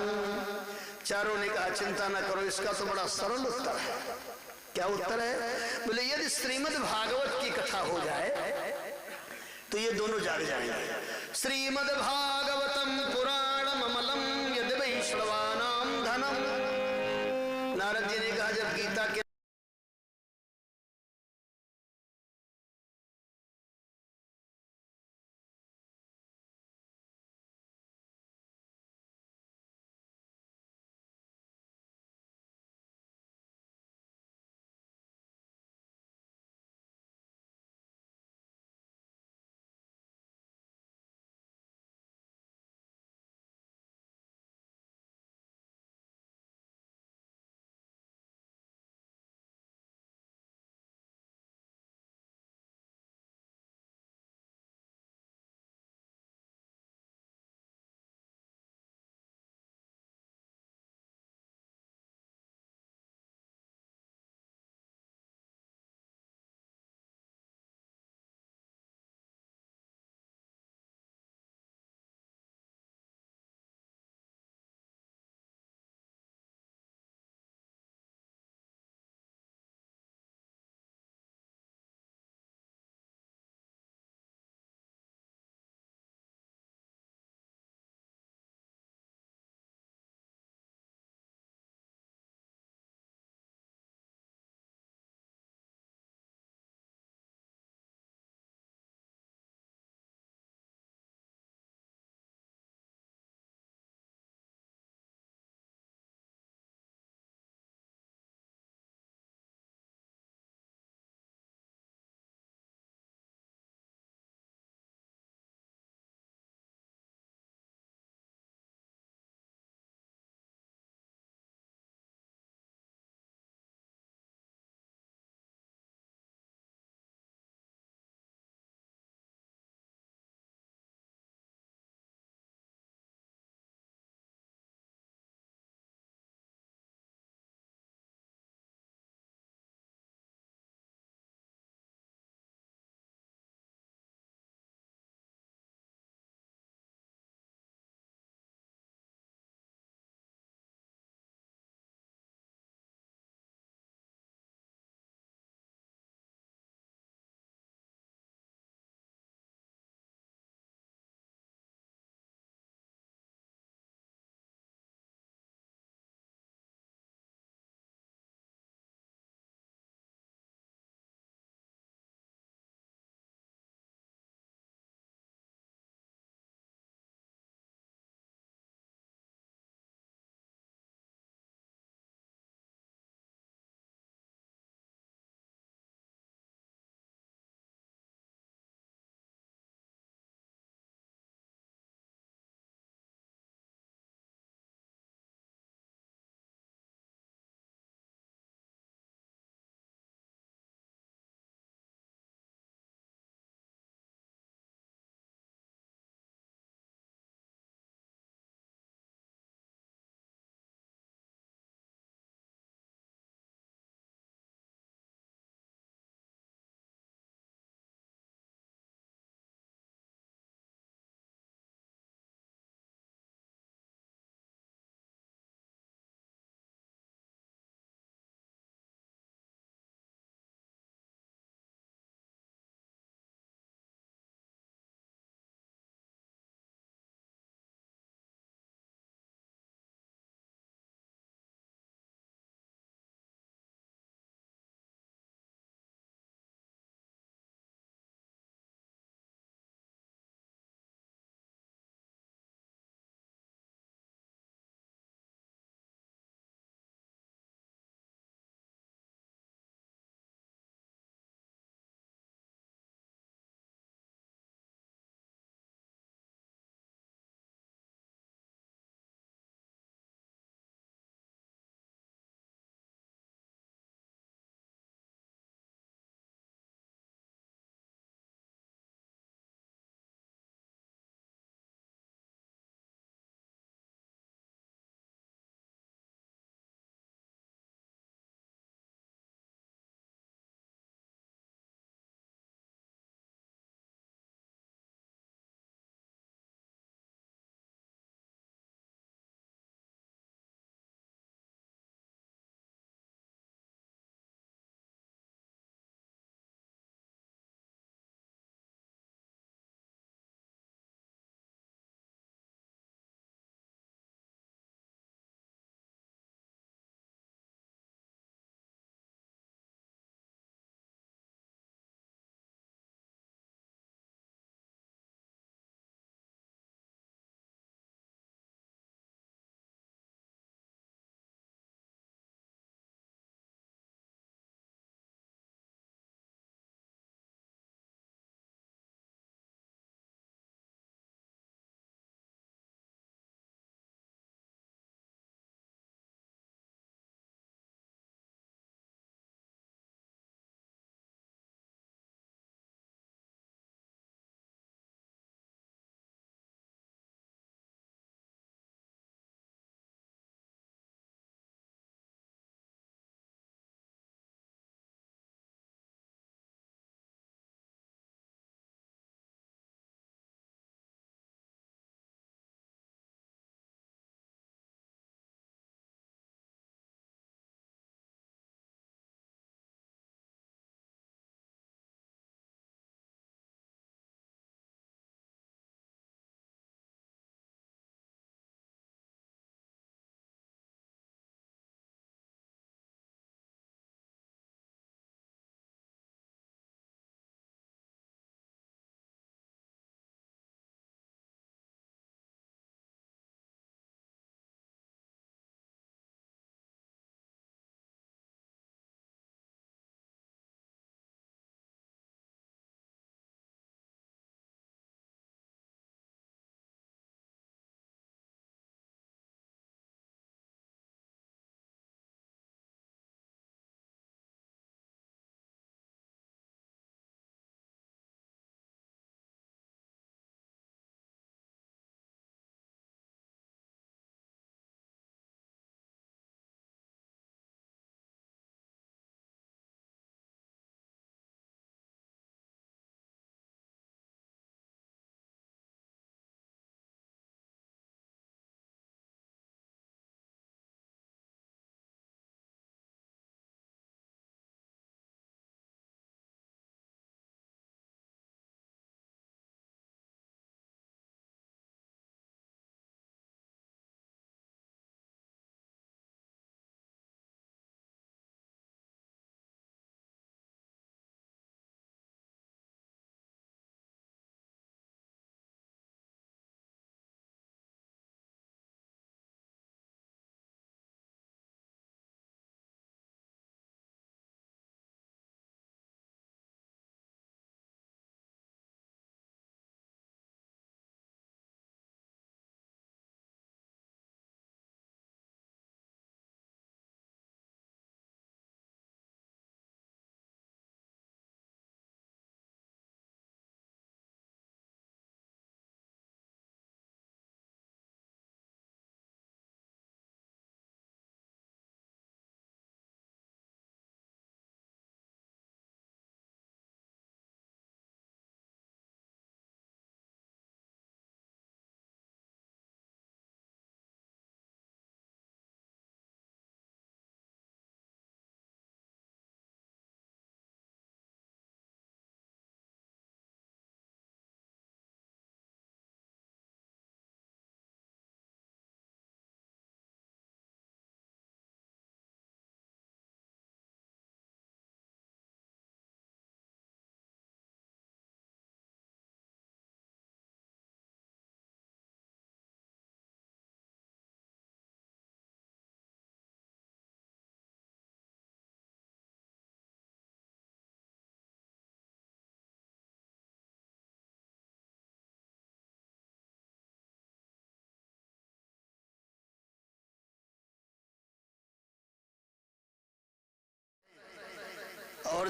चारों ने कहा चिंता न करो, इसका तो बड़ा सरल उत्तर है। क्या उत्तर है? बोले यदि श्रीमद् भागवत की कथा हो जाए तो ये दोनों जाग जाएंगे। श्रीमद् भागवतम पुराणम अमलम यदि वैष्णवानाम धनम। नारद जी ने कहा जब गीता के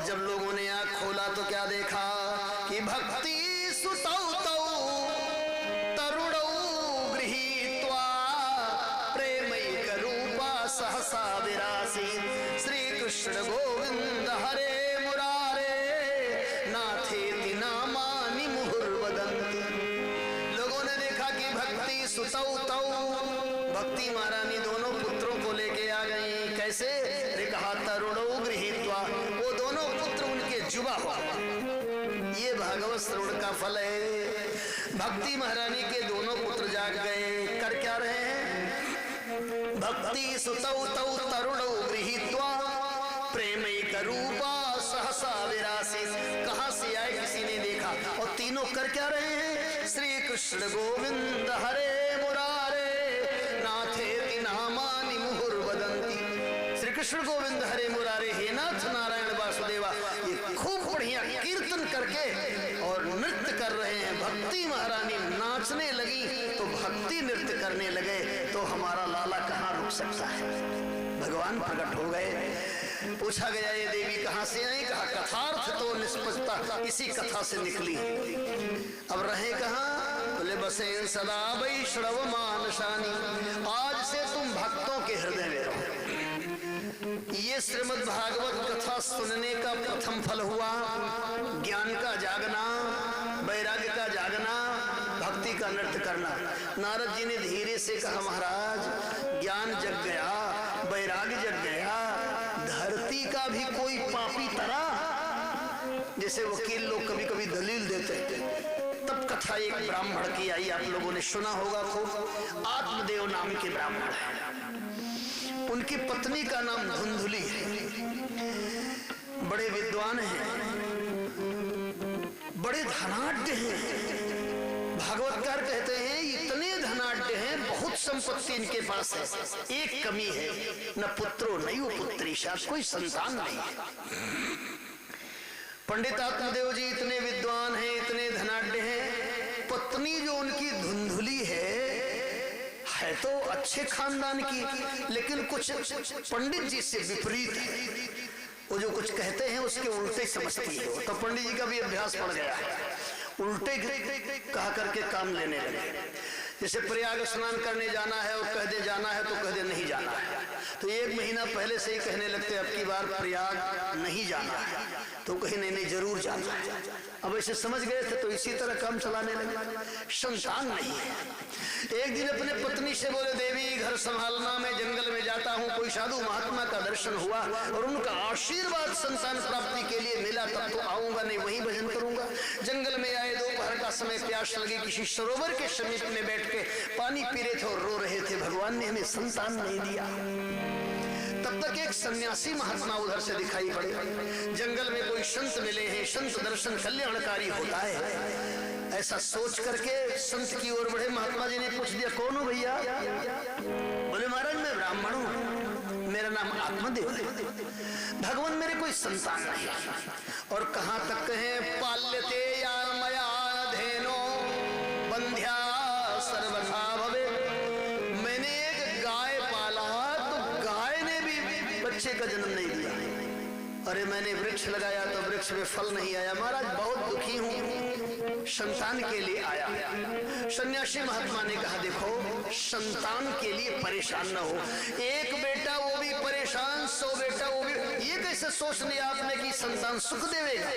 जब लोगों ने आंख खोला तो क्या देखा कि भक्ति सुतौ तौ तरुणौ गृहीत्वा प्रेमैक रूपा सहसा विरासी श्री कृष्ण गोविंद हरे मुरारे नाथेति नामानि मुहुर्वदन्ति। लोगों ने देखा कि भक्ति सुतौ तौ, भक्ति महारानी दोनों पुत्रों को लेके आ गई। कैसे? रे कहा तरुणौ गृहीत्वा, वो दोनों पुत्र उनके जुबा हो। ये भागवत श्रवण का फल है। भक्ति महारानी के दोनों पुत्र जाग गए। कर क्या रहे हैं? भक्ति सुतौ तौ तरुणौ गृहीत्वा प्रेमैक रूपा सहसा विरासी। कहां से आए किसी ने देखा, और तीनों कर क्या रहे हैं? श्री कृष्ण गोविंद हरे मुरारे नाथेति नामानि मुहुर्वदन्ति। श्री कृष्ण गोविंद हरे मुरारे, हे नाथ नारायण वासुदेवा, ये खूब बढ़िया कीर्तन करके और नृत्य कर रहे हैं। भक्ति महारानी नाचने लगी तो भक्ति नृत्य करने लगे, तो हमारा लाला कहाँ रुक सकता है? भगवान प्रकट हो गए। पूछा गया ये देवी कहाँ से आई? कहा कथार्थ तो निष्पक्षता इसी कथा से निकली। अब रहे कहाँ? बोले बसे सदा वैष्णव मानसानी, आज से तुम भक्तों के हृदय में रहो। ये श्रीमद् भागवत कथा सुनने का प्रथम फल हुआ ज्ञान का जागना, वैराग्य का जागना, भक्ति का नृत्य करना। नारद जी ने धीरे से कहा महाराज ज्ञान जग गया, वैराग्य जग गया, धरती का भी कोई पापी तरा, जैसे वकील लोग कभी कभी दलील देते हैं। तब कथा एक ब्राह्मण की आई, आप लोगों ने सुना होगा खूब। आत्मदेव नाम के ब्राह्मण है, उनकी पत्नी का नाम धुंधुली है। बड़े विद्वान हैं, बड़े धनाढ्य हैं। भागवतकार कहते हैं इतने धनाढ्य हैं, बहुत संपत्ति इनके पास है। एक कमी है, न पुत्रो नयो पुत्री, शायद कोई संतान नहीं है। पंडित आत्मदेव जी इतने विद्वान हैं, इतने धनाढ्य हैं। पत्नी जो उनकी धुंधुली है तो अच्छे खानदान की, लेकिन कुछ पंडित जी से विपरीत है। वो जो कुछ कहते हैं उसके उल्टे समझती है। तो पंडित जी का भी अभ्यास पड़ गया है, उल्टे कहा करके काम लेने लगे। जैसे प्रयाग स्नान करने जाना है और कह दे जाना है तो कह दे नहीं जाना है, तो एक महीना पहले से ही कहने लगते अब की बार प्रयाग नहीं जाना है, तो कहीं नहीं जरूर जाना है। अब ऐसे समझ गए थे तो इसी तरह काम चलाने लगे। संतान नहीं है। एक दिन अपने पत्नी से बोले देवी घर संभालना, मैं जंगल में जाता हूँ, कोई साधु महात्मा का दर्शन हुआ और उनका आशीर्वाद संतान प्राप्ति के लिए मिला, तब तो आऊंगा, नहीं वहीं भजन करूंगा। जंगल में आए, दोपहर का समय, प्यास लगी, किसी सरोवर के समीप में बैठ के पानी पी रहे थे और रो रहे थे, भगवान ने हमें संतान नहीं दिया। तब तक एक सन्यासी महात्मा उधर से दिखाई पड़े। जंगल में कोई संत मिले हैं, संत दर्शन कल्याणकारी होता है। ऐसा सोच करके संत की ओर बढ़े। महात्मा जी ने पूछ दिया कौन हो भैया? बोले महाराज मैं ब्राह्मण हूँ, मेरा नाम आत्मदेव है, भगवान मेरे कोई संतान नहीं। और कहाँ तक कहे पाल्यते यार मया धेनो बंध्या सर्वथा भवे, मैंने एक गाय पाला तो गाय ने भी बच्चे का जन्म नहीं दिया। अरे मैंने वृक्ष लगाया तो वृक्ष में फल नहीं आया। महाराज बहुत दुखी हूँ, संतान के लिए आया। सन्यासी महात्मा ने कहा देखो संतान के लिए परेशान न हो, एक बेटा वो भी परेशान, 100 बेटा वो भी। ये कैसे सोच लिया आपने कि संतान सुख देवेगा?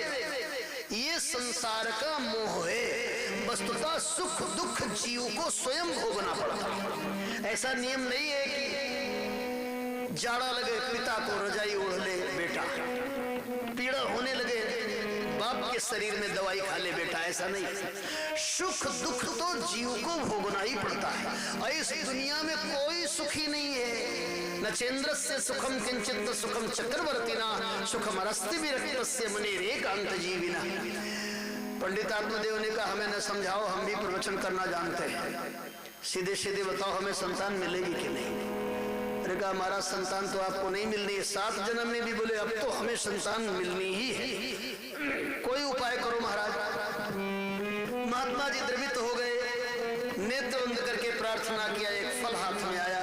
ये संसार का मोह है। वस्तुतः सुख दुख जीव को स्वयं भोगना पड़ता। ऐसा नियम नहीं है कि जाड़ा लगे पिता को रजाई ओढ़ ले बेटा, पीड़ा होने लगे बाप के शरीर में दवाई खा ले बेटा, ऐसा नहीं। सुख दुख तो जीव को भोगना ही पड़ता है। और इस दुनिया में कोई सुखी नहीं है। न चेन्द्रस्य सुखम किंचित सुखम चक्रवर्तिना सुखम रस्ति विरक्तस्य मुनिरेकांत जीविना। पंडित आत्मदेव ने कहा हमें न समझाओ, हम भी प्रवचन करना जानते हैं, सीधे सीधे बताओ हमें संतान मिलेगी कि नहीं? अरे कहा हमारा संतान तो आपको नहीं मिलनी है, 7 जन्म में भी बोले अब तो हमें संतान मिलनी ही है, कोई उपाय करो महाराज। महात्मा जी द्रवित हो गए, नेत्र बंद करके प्रार्थना किया। एक फल हाथ में आया,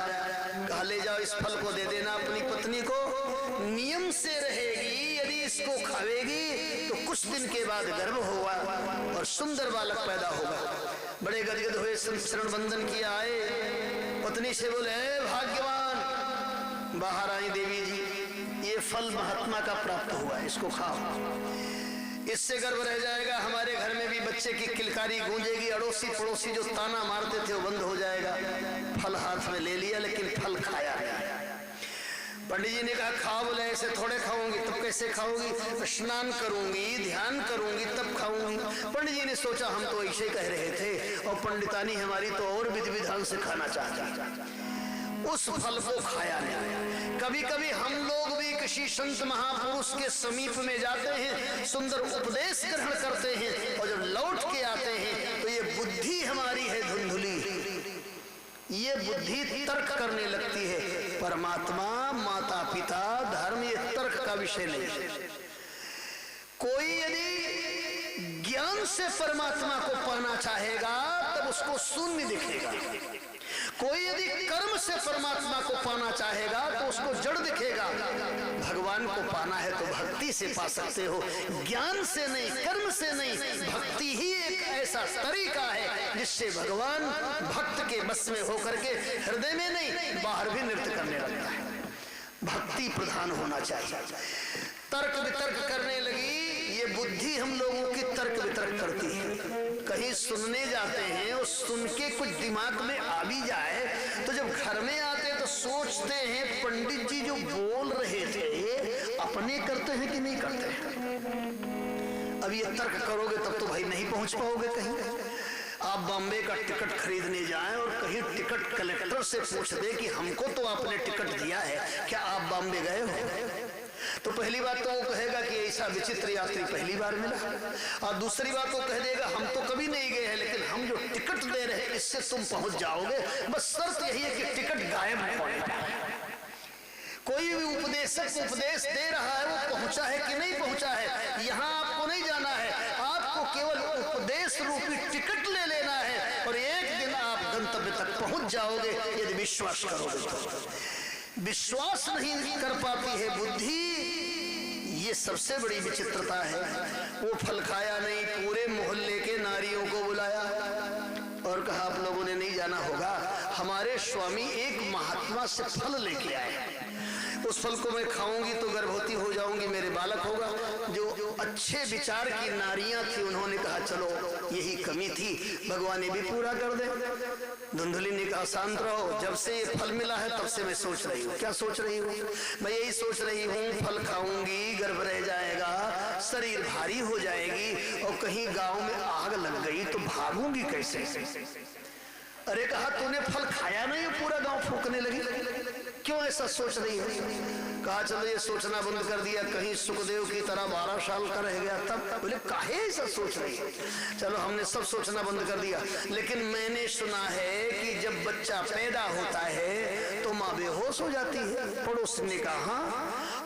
कहा ले जाओ इस फल को दे देना अपनी पत्नी को, नियम से रहेगी। यदि इस इसको खावेगी तो कुछ दिन के बाद गर्भ होगा और सुंदर बालक पैदा होगा। बड़े गदगद हुए, शरण बंधन किया, आए पत्नी से बोले, भाग्यवान बाहर आई देवी जी, ये फल महात्मा का प्राप्त हुआ, इसको खाओ, इससे गर्भ रह जाएगा, हमारे घर में भी बच्चे की किलकारी गूंजेगी, अड़ोसी पड़ोसी जो ताना मारते थे वो बंद हो जाएगा। फल हाथ में ले लिया लेकिन फल खाया नहीं। पंडित जी ने कहा खाओ, बोले ऐसे थोड़े खाऊंगी, तब कैसे खाओगी? स्नान करूंगी, ध्यान करूंगी, तब खाऊंगी। पंडित जी ने सोचा हम तो ऐसे कह रहे थे और पंडितानी हमारी तो और विधि विधान से खाना चाहती, उस फल को खाया नहीं। कभी कभी हम लोग भी किसी संत महापुरुष के समीप में जाते हैं, सुंदर उपदेश ग्रहण करते हैं और जब लौट के आते हैं तो ये बुद्धि हमारी है धुंधली, ये बुद्धि तर्क करने लगती है। परमात्मा, माता पिता, धर्म ये तर्क का विषय नहीं। कोई यदि ज्ञान से परमात्मा को पाना चाहेगा तब उसको शून्य दिखेगा, कोई यदि कर्म से परमात्मा को पाना चाहेगा तो उसको जड़ दिखेगा। भगवान को पाना है तो भक्ति से पा सकते हो, ज्ञान से नहीं, कर्म से नहीं। भक्ति ही एक ऐसा तरीका है जिससे भगवान भक्त के बस में होकर के हृदय में नहीं बाहर भी नृत्य करने लगता है। भक्ति प्रधान होना चाहिए। तर्क वितर्क करने लगी, ये बुद्धि हम लोगों की तर्क वितर्क करती है। कहीं सुनने जाते हैं और सुन के कुछ दिमाग में आ भी जाए तो जब घर में आते तो सोचते हैं पंडित जी जो बोल रहे थे अपने करते हैं कि नहीं करते हैं। अब ये तर्क करोगे तब तो भाई नहीं पहुंच पाओगे कहीं। आप बॉम्बे का टिकट खरीदने जाएं और कहीं टिकट कलेक्टर से पूछ दे कि हमको तो आपने टिकट दिया है, क्या आप बॉम्बे गए हो? तो पहली बात तो वो कहेगा कि ऐसा विचित्र यात्री पहली बार मिला, और दूसरी बात वो कह देगा हम तो कभी नहीं गए हैं लेकिन हम जो टिकट दे रहे हैं इससे तुम पहुंच जाओगे, बस शर्त यही है कि टिकट गायब है। कोई भी उपदेशक उपदेश दे रहा है वो पहुंचा है कि नहीं पहुंचा है, यहाँ आपको नहीं जाना है, आपको केवल उपदेश रूपी टिकट ले लेना है और एक दिन आप गंतव्य तक पहुंच जाओगे यदि विश्वास करोगे तो। विश्वास नहीं कर पाती है बुद्धि, ये सबसे बड़ी विचित्रता है। वो फल खाया नहीं, पूरे मोहल्ले के नारियों को बुलाया और कहा आप लोगों ने नहीं जाना होगा, हमारे स्वामी एक महात्मा से फल लेके आए, उस फल को मैं खाऊंगी तो गर्भवती हो जाऊंगी, मेरे बालक होगा। जो अच्छे विचार की नारियां थी उन्होंने कहा चलो यही कमी थी, भगवान ने भी पूरा कर दे। धुंधली ने कहा शांत रहो, जब से ये फल मिला है तब से मैं सोच रही हूँ। क्या सोच रही हूँ? मैं यही सोच रही हूँ फल खाऊंगी, गर्भ रह जाएगा, शरीर भारी हो जाएगी और कहीं गाँव में आग लग गई तो भागूंगी कैसे? अरे कहा तूने फल खाया नहीं, पूरा गाँव फूकने लगी, क्यों ऐसा सोच रही है? कहा चलो ये सोचना बंद कर दिया, कहीं सुखदेव की तरह 12 साल का रह गया तब। बोले काहे ऐसा सोच रही है? चलो हमने सब सोचना बंद कर दिया, लेकिन मैंने सुना है कि जब बच्चा पैदा होता है तो माँ बेहोश हो जाती है। पड़ोस ने कहा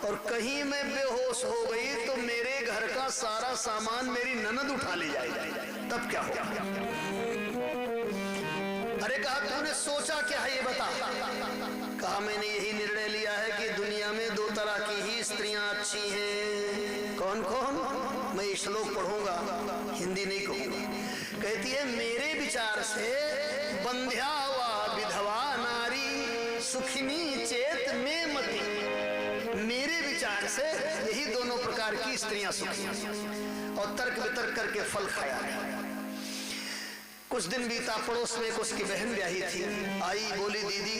और कहीं मैं बेहोश हो गई तो मेरे घर का सारा सामान मेरी ननद उठा ले जाएगी, तब क्या होगा? अरे कहा तूने सोचा क्या है ये बता? कहा मैंने यही निर्णय लिया है कि दुनिया में 2 तरह की ही स्त्रियां अच्छी हैं। कौन कौन? मैं श्लोक पढ़ूंगा, हिंदी नहीं कहूंगा। कहती है मेरे विचार से बंध्या व विधवा नारी सुखिनी चेत में मति। मेरे विचार से यही दोनों प्रकार की स्त्रियां सुखी हैं। और तर्क वितर्क करके फल खाया। कुछ दिन बीता, पड़ोस में कुछ की बहन ब्याही थी, आई बोली दीदी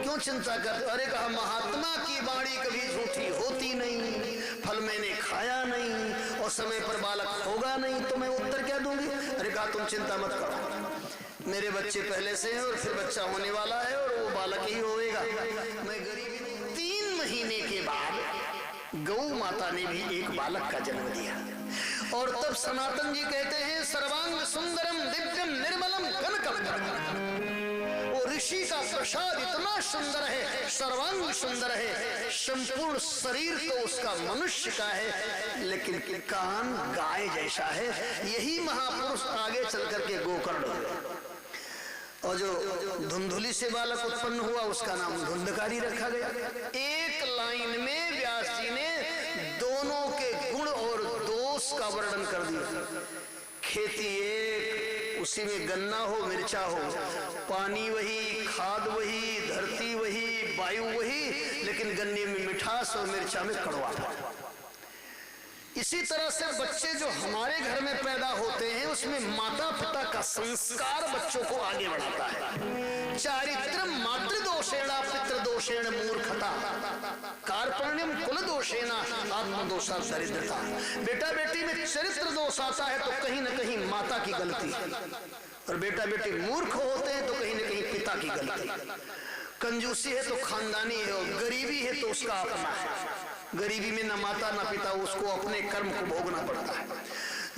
क्यों चिंता कर? अरे कहा महात्मा की वाणी कभी झूठी होती नहीं, फल मैंने खाया नहीं और समय पर बालक होगा नहीं तो मैं उत्तर क्या दूंगी? अरे कहा तुम चिंता मत करो, मेरे बच्चे पहले से हैं और फिर बच्चा होने वाला है और वो बालक ही होएगा, मैं गरीबी नहीं। 3 महीने के बाद गौ माता ने भी एक बालक का जन्म दिया और तब सनातन जी कहते हैं सर्वांग सुंदरम दिव्यम निर्मलम कनकम। वो ऋषि का प्रसाद इतना सुंदर है, सर्वांग सुंदर है, संपूर्ण शरीर तो उसका मनुष्य का है लेकिन कान गाय जैसा है। यही महापुरुष आगे चल करके गोकर्ण और जो धुंधुली से बालक उत्पन्न हुआ उसका नाम धुंधकारी रखा गया। एक लाइन में व्यास जी ने दोनों का वर्णन कर दिया। खेती एक, उसी में गन्ना हो मिर्चा हो, पानी वही, खाद वही, धरती वही, वायु वही, लेकिन गन्ने में मिठास और मिर्चा में कड़वा। इसी तरह से बच्चे जो हमारे घर में पैदा होते हैं उसमें माता पिता का संस्कार बच्चों को आगे बढ़ाता है। चारित्र मातृदोषेण पितृदोषेण मूर्खता कार्पण्यम कुल दोषेण आत्मदोषा दरिद्रता। बेटा बेटी में चरित्र दोष आता है तो कहीं न कहीं माता की गलती है, और बेटा बेटी मूर्ख होते हैं तो कहीं न कहीं पिता की गलती है। कंजूसी है तो खानदानी है, और गरीबी है तो उसका अपना है। गरीबी में न माता न पिता, उसको अपने कर्म को भोगना पड़ता है।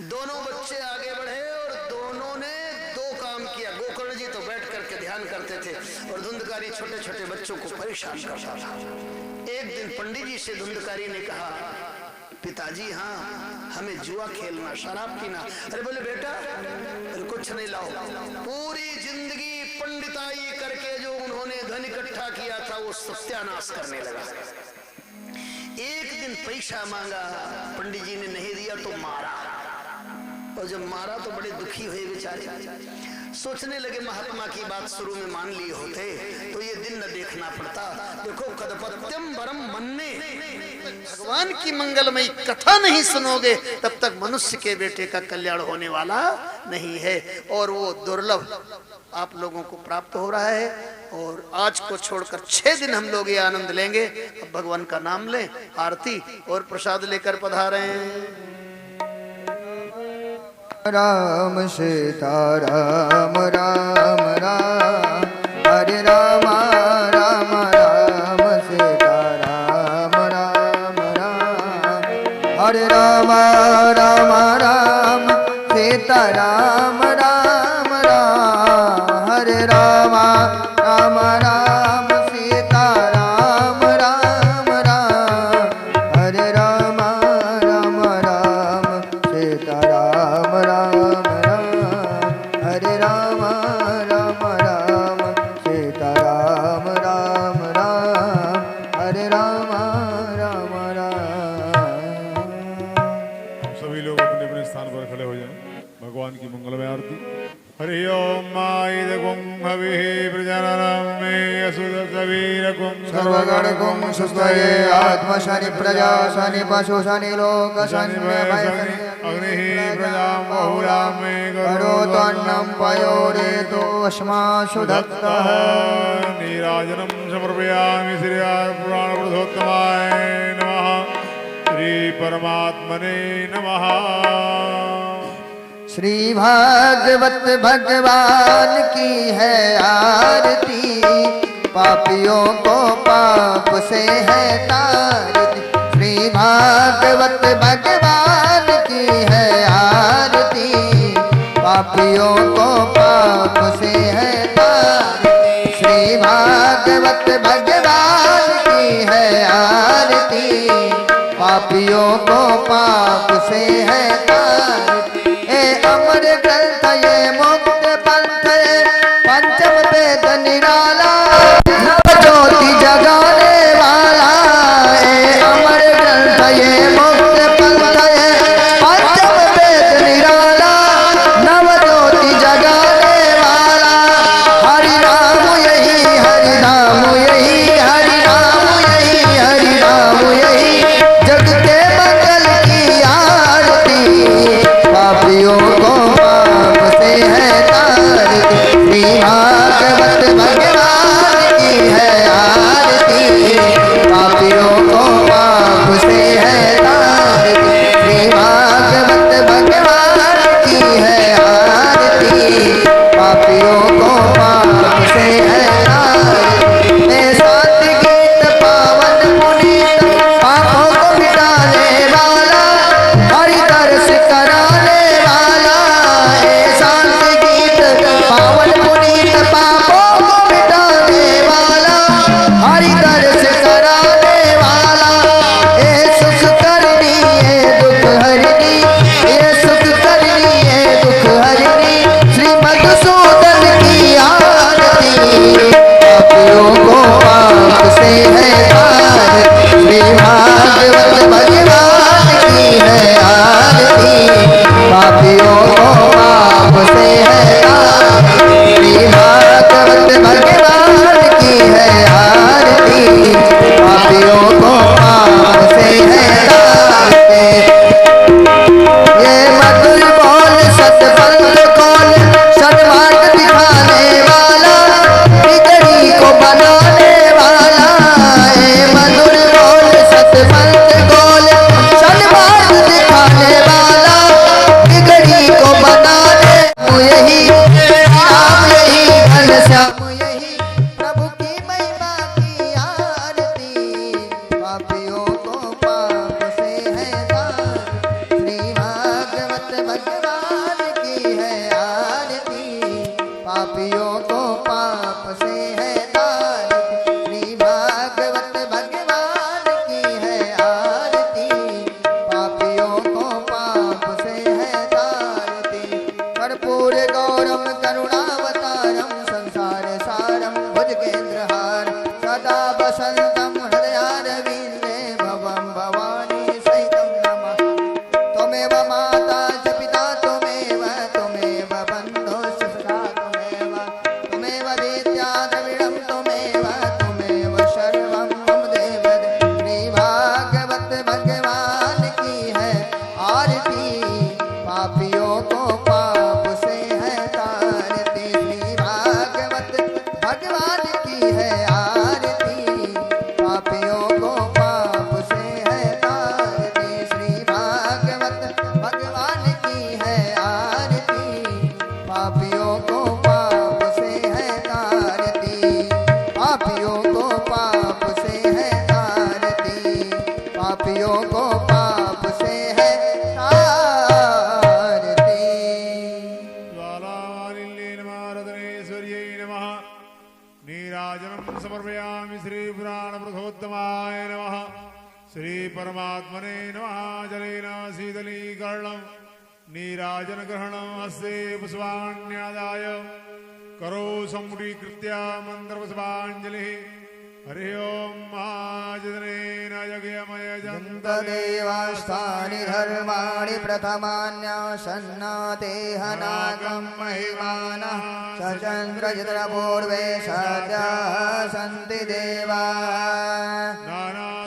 दोनों बच्चे आगे बढ़े और दोनों ने दो काम किया। गोकर्ण जी तो बैठ करके ध्यान करते थे और धुंधकारी छोटे छोटे बच्चों को परेशान करता था। एक दिन पंडित जी से धुंधकारी ने कहा, पिताजी हाँ हमें जुआ खेलना, शराब पीना। अरे बोले बेटा कुछ नहीं लाओ। पूरी जिंदगी पंडिताई करके जो उन्होंने धन इकट्ठा किया था वो सत्यानाश करने लगा। एक दिन पैसा मांगा, पंडित जी ने नहीं दिया तो मारा, और जब मारा तो बड़े दुखी हुए बेचारे। सोचने लगे महात्मा की बात शुरू में मान लिए होते तो ये दिन न देखना पड़ता। देखो कदपत्यम वरम मन्ने, भगवान की मंगलमयी कथा नहीं सुनोगे तब तक मनुष्य के बेटे का कल्याण होने वाला नहीं है, और वो दुर्लभ आप लोगों को प्राप्त हो रहा है। और आज को छोड़कर 6 दिन हम लोग ये आनंद लेंगे। अब भगवान का नाम लें, आरती और प्रसाद लेकर पधारे हैं। राम सीता राम राम राम, हरे राम राम राम सीता राम राम राम, हरे राम राम राम सीता राम राम राम, हरे राम राम राम सीता राम राम राम, हरे राम राम राम सीता राम राम राम, हरे राम राम राम सीता राम राम राम, हरे राम राम राम। सभी लोग अपने अपने स्थान पर खड़े हो जाएं, भगवान की मंगलमय आरती। हरि ओम माइदकुं हविः प्रजननं मे असुरसवीरकुं सर्वगणकुं सुस्तये आत्मशनि प्रजा शनि पशु शनि लोक शनि अग्निः प्रजां बहुलां मे करोत्वन्नं पयोरेतो अस्मासु दत्तः। नीराजनं समर्पयामि श्री पुराणपुरुषोत्तमाय नमः, श्री परमात्मने नमः। श्री भागवत भगवान की है आरती, पापियों को पाप से है तारती। श्री भागवत भगवान की है आरती, पापियों को पाप से है तारती। श्री भागवत भगवान की है आरती, पापियों को पाप से है तारती। अमर ग्रंथ ये मुक्त पंथ पंचम वेद निराला, नव ज्योति जगाने वाला। अमर ग्रंथ ये मुक्त पंथ पंचम वेद निराला, नव ज्योति जगाने वाला। हरि राम यही, हरि राम यही, हरि राम यही, हरि राम यही। जग के मंगल की आरती, भगवान की है आरती, पापियों को पाप से है तारती। श्री भागवत भगवान की है आरती, पापियों को पाप से है तारती। कर्पूर गौरम करुणावतारम संसार सारम भुजगेंद्रहार सदा वसंतम हृदयारविंदे भवम भवानी सहितं नमः। त्वमेव माता च पिता त्वमेव, त्वमेव बन्धुश्च सखा त्वमेव, त्वमेव वेद्या द्रविणं त्वमेव, त्वमेव सर्वं मम देव। श्री भागवत भगवान की है आरती, पापियों को पाप से है तारती। श्री भागवत भगवान की है आरती, पापियों को पाप से है तारती। श्री भागवत भगवान की है आरती, पापियों को पाप से है तारती। पापियों को पाप से है तारती, पापियों को पाप से है तारती। ज्वालामालिन्ये नमः रत्नेश्वर्यै नमः। नीराजनं समर्पयामि श्रीपुराणप्रथोत्तमाय नमः। श्रीपरमात्मने नमः। जलेन शीतलीकरणं नीराजनग्रहणं हस्ते पुष्पाण्यादाय करो सम्मुखीकृत्य मन्त्रपुष्पाञ्जलिः। हरि ओं महाजनेन यज्ञमयजं देवास्थानि धर्माणि प्रथमान्यासन्नातेहनाकं महिमानः सचन्द्रजितपूर्वे सद्यः सन्ति देवा।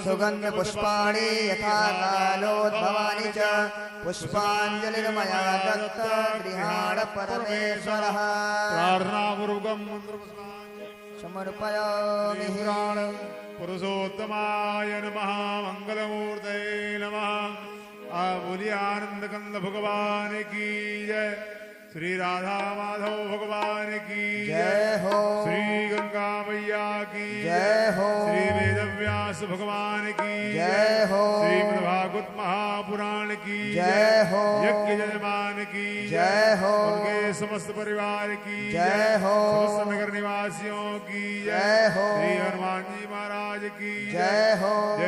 सुगन्धपुष्पाणि यथा कालोद्भवानि च पुष्पाञ्जलिर्मया दत्त गृहाण परमेश्वरः। प्रार्थनापूर्वकं मन्त्रपुष्पाञ्जलिः समर्पयामि। पुरुषोत्तमाय नमः। मंगलमूर्तये नमः। बोलिए आनंद कंद भगवान की जय। श्री राधा माधव भगवान की जय हो। श्री गंगा मैया की जय हो। श्री वेदव्यास भगवान की जय हो। श्रीमद्भागवत महापुराण की जय हो। यज्ञ यजमान की जय हो। उनके समस्त परिवार की जय हो। समस्त नगर निवासियों की जय हो। श्री हनुमान जी महाराज की जय हो। जय